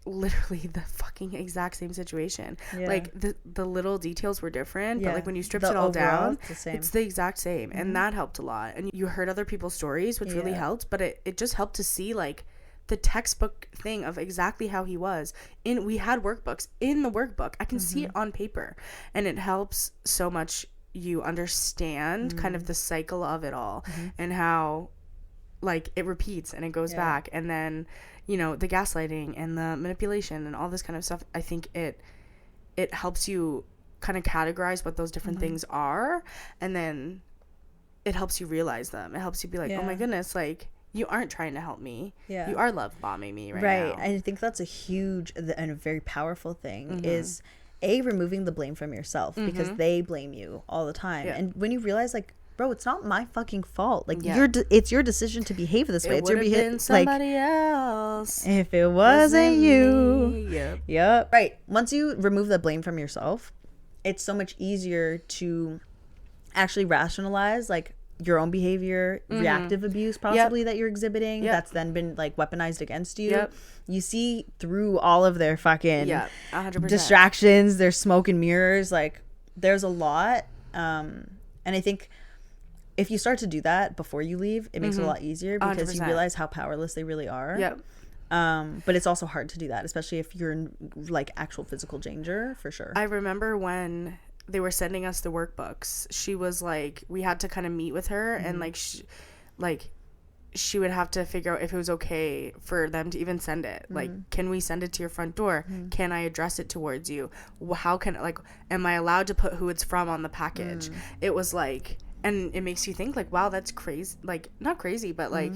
literally the fucking exact same situation. Yeah. Like the little details were different, but like when you stripped it all down, it's the exact same. And that helped a lot. And you heard other people's stories, which really helped, but it just helped to see like the textbook thing of exactly how he was. We had workbooks in the workbook. I can see it on paper, and it helps so much. You understand kind of the cycle of it all and how like it repeats and it goes back, and then you know, the gaslighting and the manipulation and all this kind of stuff. I think it helps you kind of categorize what those different things are, and then it helps you realize them. It helps you be like, oh my goodness, like you aren't trying to help me. Yeah. You are love bombing me right now. I think that's a huge and a very powerful thing is removing the blame from yourself, because they blame you all the time. Yeah. And when you realize like, bro, it's not my fucking fault. Like it's your decision to behave this way. It's your behavior. Somebody else. If it wasn't you. Yep. Right. Once you remove the blame from yourself, it's so much easier to actually rationalize like your own behavior, reactive abuse possibly that you're exhibiting that's then been like weaponized against you. You see through all of their fucking 100%. distractions, their smoke and mirrors. Like there's a lot. And I think if you start to do that before you leave, it makes it a lot easier, because 100%. You realize how powerless they really are. Yep. But it's also hard to do that, especially if you're in like actual physical danger, for sure. I remember when they were sending us the workbooks, she was like, we had to kind of meet with her and like she would have to figure out if it was okay for them to even send it. Like, can we send it to your front door? Can I address it towards you? How can, like, am I allowed to put who it's from on the package? It was like, and it makes you think like, wow, that's crazy. Like, not crazy, but like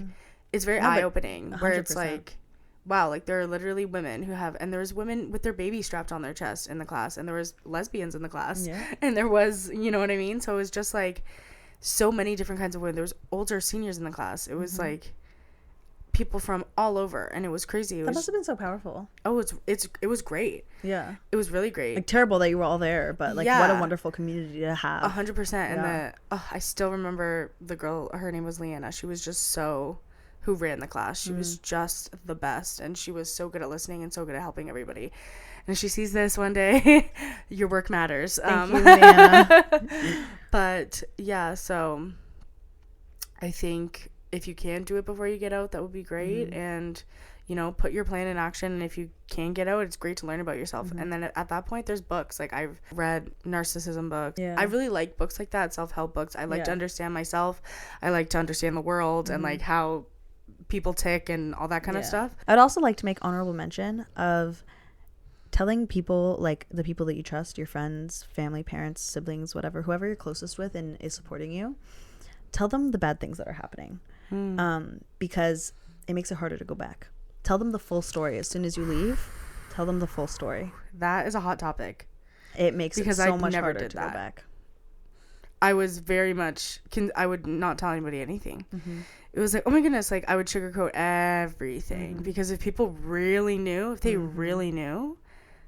it's very eye-opening, where it's like, wow, like there are literally women who have, and there was women with their baby strapped on their chest in the class, and there was lesbians in the class, and there was, you know what I mean? So it was just like so many different kinds of women. There was older seniors in the class. It was like people from all over, and it was crazy. That must have been so powerful. Oh, it was great. Yeah, it was really great. Like terrible that you were all there, but like what a wonderful community to have. 100%. And I still remember the girl. Her name was Leanna. She was just so. Who ran the class. She was just the best, and she was so good at listening and so good at helping everybody. And if she sees this one day, your work matters. Thank you, Leanna. But yeah, so I think if you can do it before you get out, that would be great. And you know, put your plan in action, and if you can get out, it's great to learn about yourself. And then at that point, there's books. Like, I've read narcissism books. I really like books like that, self-help books. I like to understand myself. I like to understand the world and like how people tick and all that kind of stuff. I'd also like to make honorable mention of telling people, like the people that you trust, your friends, family, parents, siblings, whatever, whoever you're closest with and is supporting you, tell them the bad things that are happening, because it makes it harder to go back. Tell them the full story. As soon as you leave, tell them the full story. That is a hot topic. It makes it so much harder to go back. I was very much I would not tell anybody anything. It was like, oh my goodness, like I would sugarcoat everything, because if people really knew, if they really knew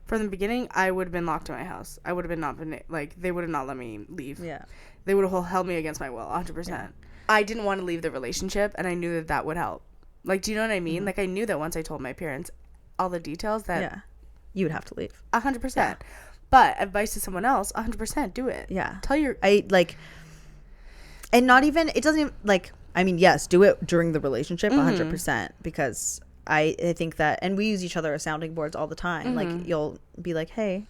from the beginning, I would have been locked in my house. I would have been they would have not let me leave. Yeah, they would have held me against my will 100%. I didn't want to leave the relationship, and I knew that would help. Like, do you know what I mean? Like, I knew that once I told my parents all the details, that you would have to leave 100%. But advice to someone else, 100% do it. Yeah. Tell your... And not even, it doesn't even, like, I mean, yes, do it during the relationship, 100%, because I think that, and we use each other as sounding boards all the time. Like, you'll be like, hey,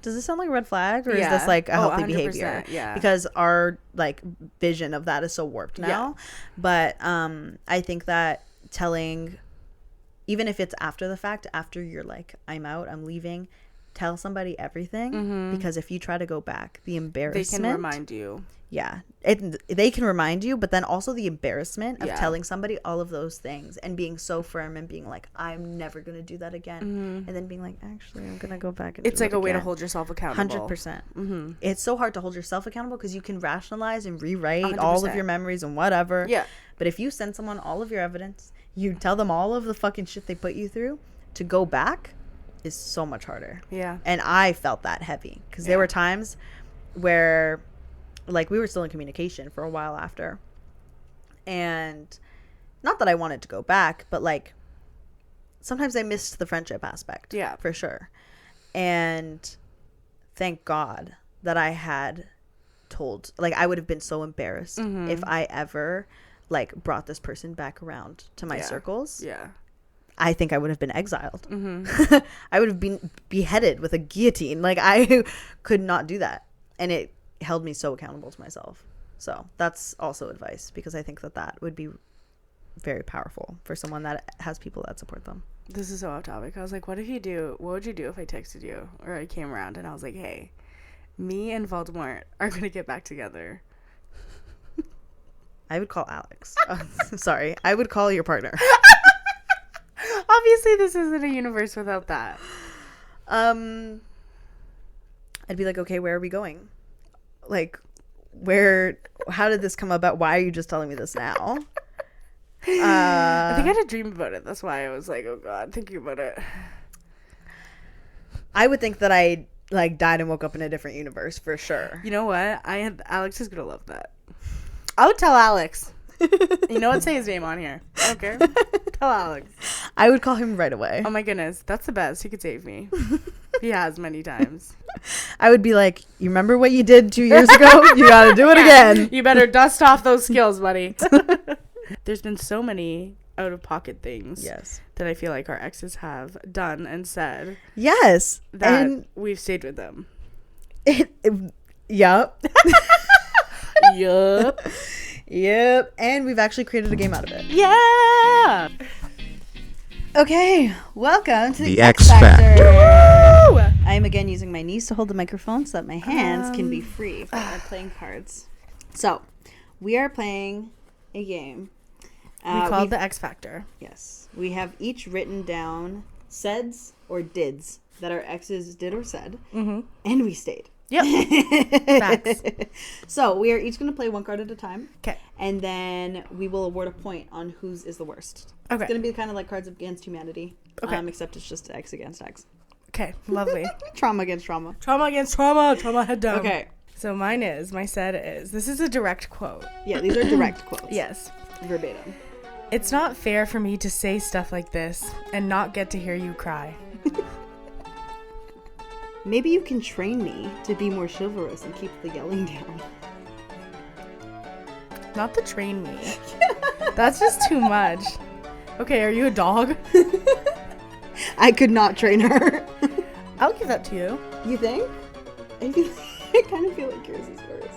does this sound like a red flag, or is this like a healthy behavior? Yeah. Because our like vision of that is so warped now. But I think that telling, even if it's after the fact, after you're like, I'm out, I'm leaving, tell somebody everything, because if you try to go back, the embarrassment, they can remind you. Yeah, they can remind you, but then also the embarrassment of telling somebody all of those things and being so firm and being like, I'm never going to do that again. And then being like, actually, I'm going to go back and it's do like it a way to again. hold yourself accountable. 100%. It's so hard to hold yourself accountable because you can rationalize and rewrite all of your memories and whatever. Yeah. But if you send someone all of your evidence, you tell them all of the fucking shit they put you through, to go back is so much harder. Yeah. And I felt that heavy because there were times where, like, we were still in communication for a while after, and not that I wanted to go back, but like sometimes I missed the friendship aspect. Yeah, for sure. And thank God that I had told, like, I would have been so embarrassed if I ever like brought this person back around to my circles. Yeah, I think I would have been exiled. I would have been beheaded with a guillotine. Like, I could not do that, and it held me so accountable to myself. So that's also advice, because I think that would be very powerful for someone that has people that support them. This is so off topic. I was like, what would you do if I texted you or I came around and I was like, hey, me and Voldemort are gonna get back together? I would call Alex. Sorry, I would call your partner. Obviously this isn't a universe without that. I'd be like, okay, where are we going? Like, how did this come about? Why are you just telling me this now? I think I had a dream about it. That's why I was like, oh God, thinking about it. I would think that I like died and woke up in a different universe for sure. You know what? Alex is gonna love that. I would tell Alex. You know what? Say his name on here. I don't care. Tell Alex. I would call him right away. Oh my goodness. That's the best. He could save me. He has many times. I would be like, you remember what you did 2 years ago? You gotta do it again. You better dust off those skills, buddy. There's been so many out-of-pocket things that I feel like our exes have done and said. Yes. That we've stayed with them. Yup. Yup. Yep. And we've actually created a game out of it. Yeah. Okay. Welcome to the X Factor. I am again using my knees to hold the microphone so that my hands can be free for playing cards. So, we are playing a game. We call it the X Factor. Yes. We have each written down saids or dids that our exes did or said. And we stayed. Yep. Facts. So we are each going to play one card at a time. Okay. And then we will award a point on whose is the worst. Okay. It's going to be kind of like Cards Against Humanity. Okay. Except it's just X against X. Okay. Lovely. Trauma against trauma. Trauma against trauma. Trauma head down. Okay. So my said is, this is a direct quote. Yeah, these are direct quotes. Yes. Verbatim. It's not fair for me to say stuff like this and not get to hear you cry. Maybe you can train me to be more chivalrous and keep the yelling down. Not to train me. That's just too much. Okay, are you a dog? I could not train her. I'll give that to you. You think? I kind of feel like yours is worse.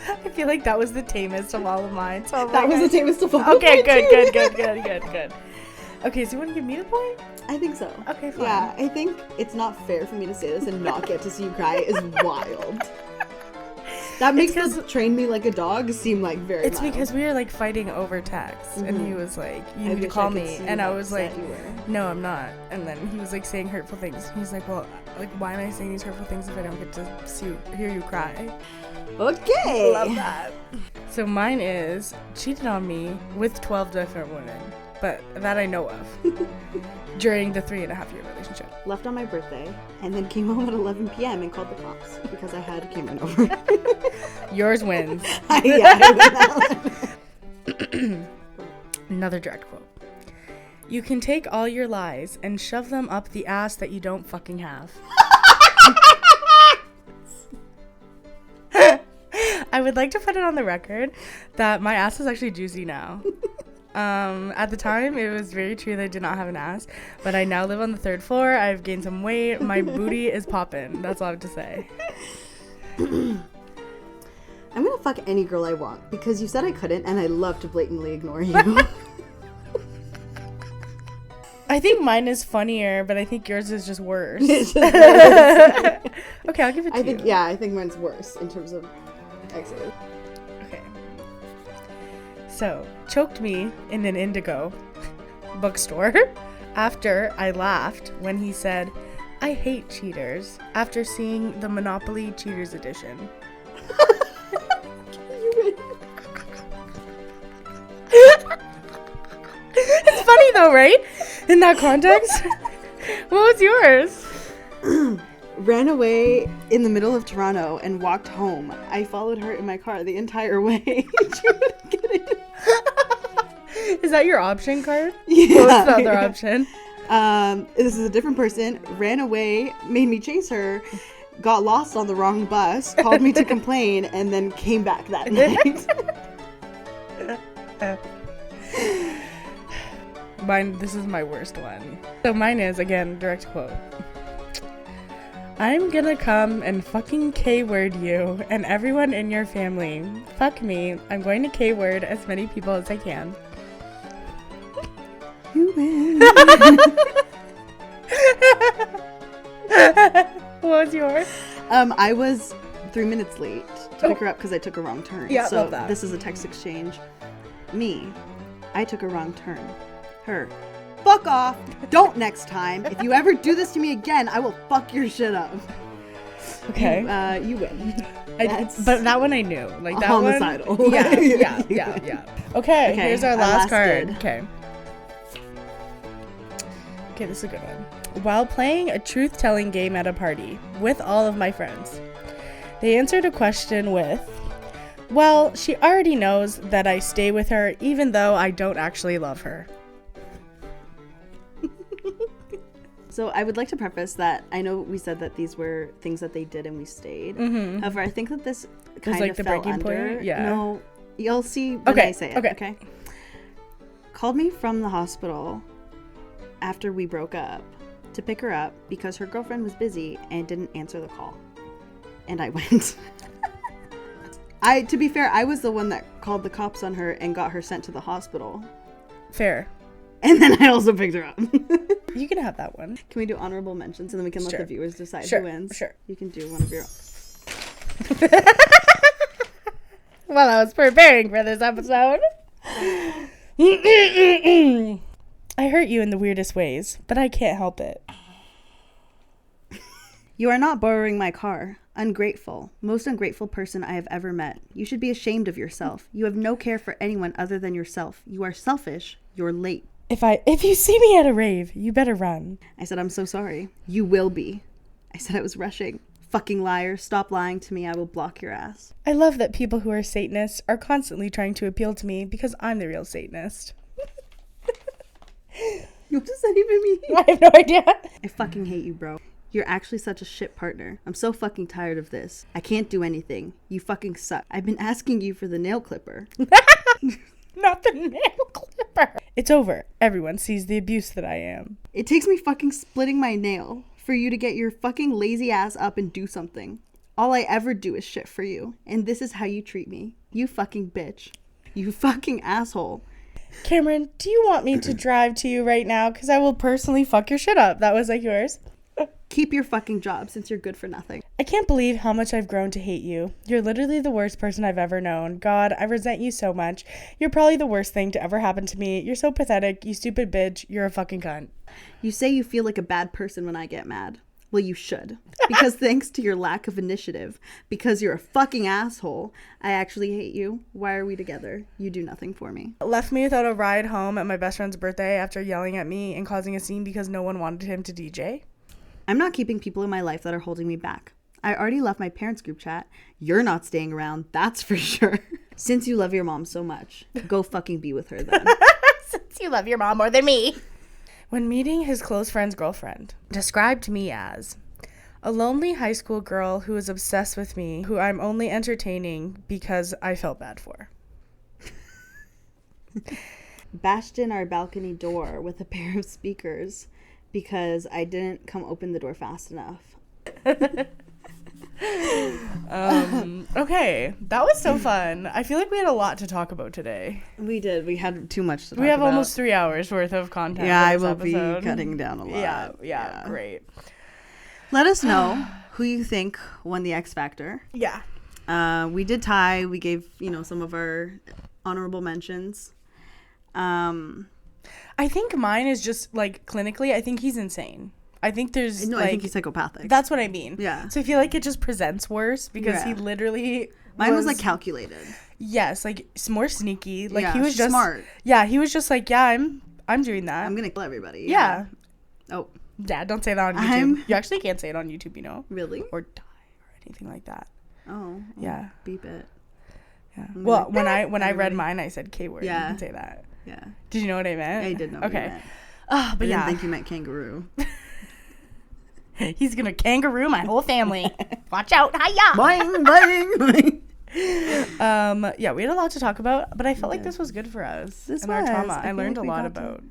I feel like that was the tamest of all of mine. So that was the tamest of all of mine. Okay, good. Okay, so you want to give me the point? I think so. Okay, fine. Yeah, I think it's not fair for me to say this and not get to see you cry is wild. That makes the train me like a dog seem like very It's mild. because we were like fighting over text and he was like, you need to call me. And I was like, no, I'm not. And then he was like saying hurtful things. He's like, well, like, why am I saying these hurtful things if I don't get to hear you cry? Okay. Love that. So mine is cheated on me with 12 different women, but that I know of during the 3.5-year relationship. Left on my birthday and then came home at 11 p.m. and called the cops because I had Cameron over. Yours wins. I win that one. Another direct quote. You can take all your lies and shove them up the ass that you don't fucking have. I would like to put it on the record that my ass is actually juicy now. At the time, it was very true that I did not have an ass, but I now live on the 3rd floor. I've gained some weight. My booty is popping. That's all I have to say. I'm gonna fuck any girl I want because you said I couldn't, and I love to blatantly ignore you. I think mine is funnier, but I think yours is just worse. Okay, I'll give it to you. Yeah, I think mine's worse in terms of exes. Okay. So, choked me in an Indigo bookstore after I laughed when he said, "I hate cheaters," after seeing the Monopoly Cheaters Edition. It's funny though, right? In that context. What was yours? Ran away in the middle of Toronto and walked home. I followed her in my car the entire way. She wouldn't get in. Is that your option card? Yeah. What's the other option? This is a different person. Ran away, made me chase her, got lost on the wrong bus, called me to complain, and then came back that night. This is my worst one. So mine is, again, direct quote. "I'm gonna come and fucking K-word you and everyone in your family. Fuck me. I'm going to K-word as many people as I can." You win. What was yours? I was 3 minutes late to pick her up because I took a wrong turn. Yeah, so love that. This is a text exchange. Me, I took a wrong turn. Her, fuck off. Don't next time. If you ever do this to me again, I will fuck your shit up. Okay. You win. But that one I knew. Like that homicidal. one. Yeah. Okay, here's our last card. Okay, this is a good one. While playing a truth-telling game at a party with all of my friends, they answered a question with, "Well, she already knows that I stay with her even though I don't actually love her." So I would like to preface that I know we said that these were things that they did and we stayed. Mm-hmm. However, I think that this kind like of the fell breaking under. point? Yeah. No, you'll see when I say it. Okay. Called me from the hospital after we broke up to pick her up because her girlfriend was busy and didn't answer the call. And I went. To be fair, I was the one that called the cops on her and got her sent to the hospital. Fair. And then I also picked her up. You can have that one. Can we do honorable mentions and then we can let the viewers decide who wins? Sure. You can do one of your own. While I was preparing for this episode. I hurt you in the weirdest ways, but I can't help it. You are not borrowing my car. Ungrateful. Most ungrateful person I have ever met. You should be ashamed of yourself. You have no care for anyone other than yourself. You are selfish. You're late. If you see me at a rave, you better run. I said, I'm so sorry. You will be. I said I was rushing. Fucking liar. Stop lying to me. I will block your ass. I love that people who are Satanists are constantly trying to appeal to me because I'm the real Satanist. What does that even mean? I have no idea. I fucking hate you, bro. You're actually such a shit partner. I'm so fucking tired of this. I can't do anything. You fucking suck. I've been asking you for the nail clipper. Not the nail clipper. It's over. Everyone sees the abuse that I am. It takes me fucking splitting my nail for you to get your fucking lazy ass up and do something. All I ever do is shit for you. And this is how you treat me. You fucking bitch. You fucking asshole. Cameron, do you want me to drive to you right now? Because I will personally fuck your shit up. That was like yours. Keep your fucking job since you're good for nothing. I can't believe how much I've grown to hate you. You're literally the worst person I've ever known. God, I resent you so much. You're probably the worst thing to ever happen to me. You're so pathetic. You stupid bitch. You're a fucking cunt. You say you feel like a bad person when I get mad. Well, you should. Because thanks to your lack of initiative, because you're a fucking asshole, I actually hate you. Why are we together? You do nothing for me. Left me without a ride home at my best friend's birthday after yelling at me and causing a scene because no one wanted him to DJ. I'm not keeping people in my life that are holding me back. I already left my parents' group chat. You're not staying around, that's for sure. Since you love your mom so much, go fucking be with her then. Since you love your mom more than me. When meeting his close friend's girlfriend, described me as, A lonely high school girl who is obsessed with me, who I'm only entertaining because I felt bad for. Bashed in our balcony door with a pair of speakers because I didn't come open the door fast enough. Okay, that was so fun. I feel like we had a lot to talk about today. We did. We had too much to talk about. We have almost 3 hours worth of content. Yeah, I this will episode. be cutting down a lot. Yeah, great. Let us know who you think won the X Factor. Yeah. We did tie. We gave, some of our honorable mentions. I think mine is just, like, clinically, I think he's insane. I think there's, No, like... I think he's psychopathic. That's what I mean. Yeah. So I feel like it just presents worse because he literally... Mine was, like, calculated. Yes, like, more sneaky. Like, yeah, he was just... smart. Yeah, he was just like, yeah, I'm doing that. I'm gonna kill everybody. Yeah. Oh. Dad, don't say that on YouTube. You actually can't say it on YouTube, Really? Or die or anything like that. Oh. Yeah. Beep it. Yeah. Well, when I read mine, I said K word. Yeah. You can say that. Yeah. Did you know what I meant? I did know what you meant. But I didn't think you meant kangaroo. He's gonna kangaroo my whole family. Watch out. Hiya. Boing, boing, boing. Yeah, we had a lot to talk about, but I felt like this was good for us. Our trauma. I learned a lot about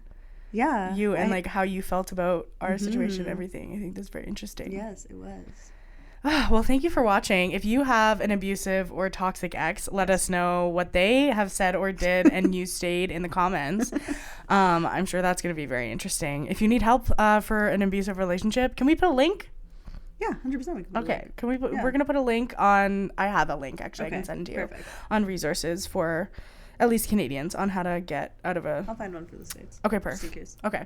you and like how you felt about our situation and everything. I think that's very interesting. Yes, it was. Well, thank you for watching. If you have an abusive or toxic ex, let us know what they have said or did and you stayed in the comments. I'm sure that's going to be very interesting. If you need help for an abusive relationship, can we put a link? Yeah, 100%. Okay. Can we put, we're going to put a link on, I have a link actually I can send to you on resources for at least Canadians on how to get out of a... I'll find one for the States. Okay, perfect. Okay.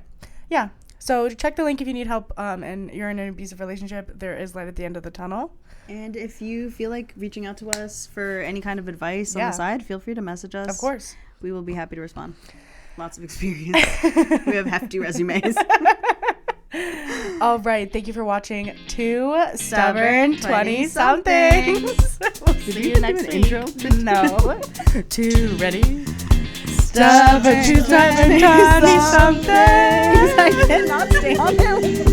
Yeah. So check the link if you need help and you're in an abusive relationship. There is light at the end of the tunnel. And if you feel like reaching out to us for any kind of advice on the side, feel free to message us. Of course. We will be happy to respond. Lots of experience. We have hefty resumes. All right. Thank you for watching Two Stubborn 20-somethings. We'll see you next week. Intro? No. Two ready? Stubborn 20-somethings. I cannot stay on there.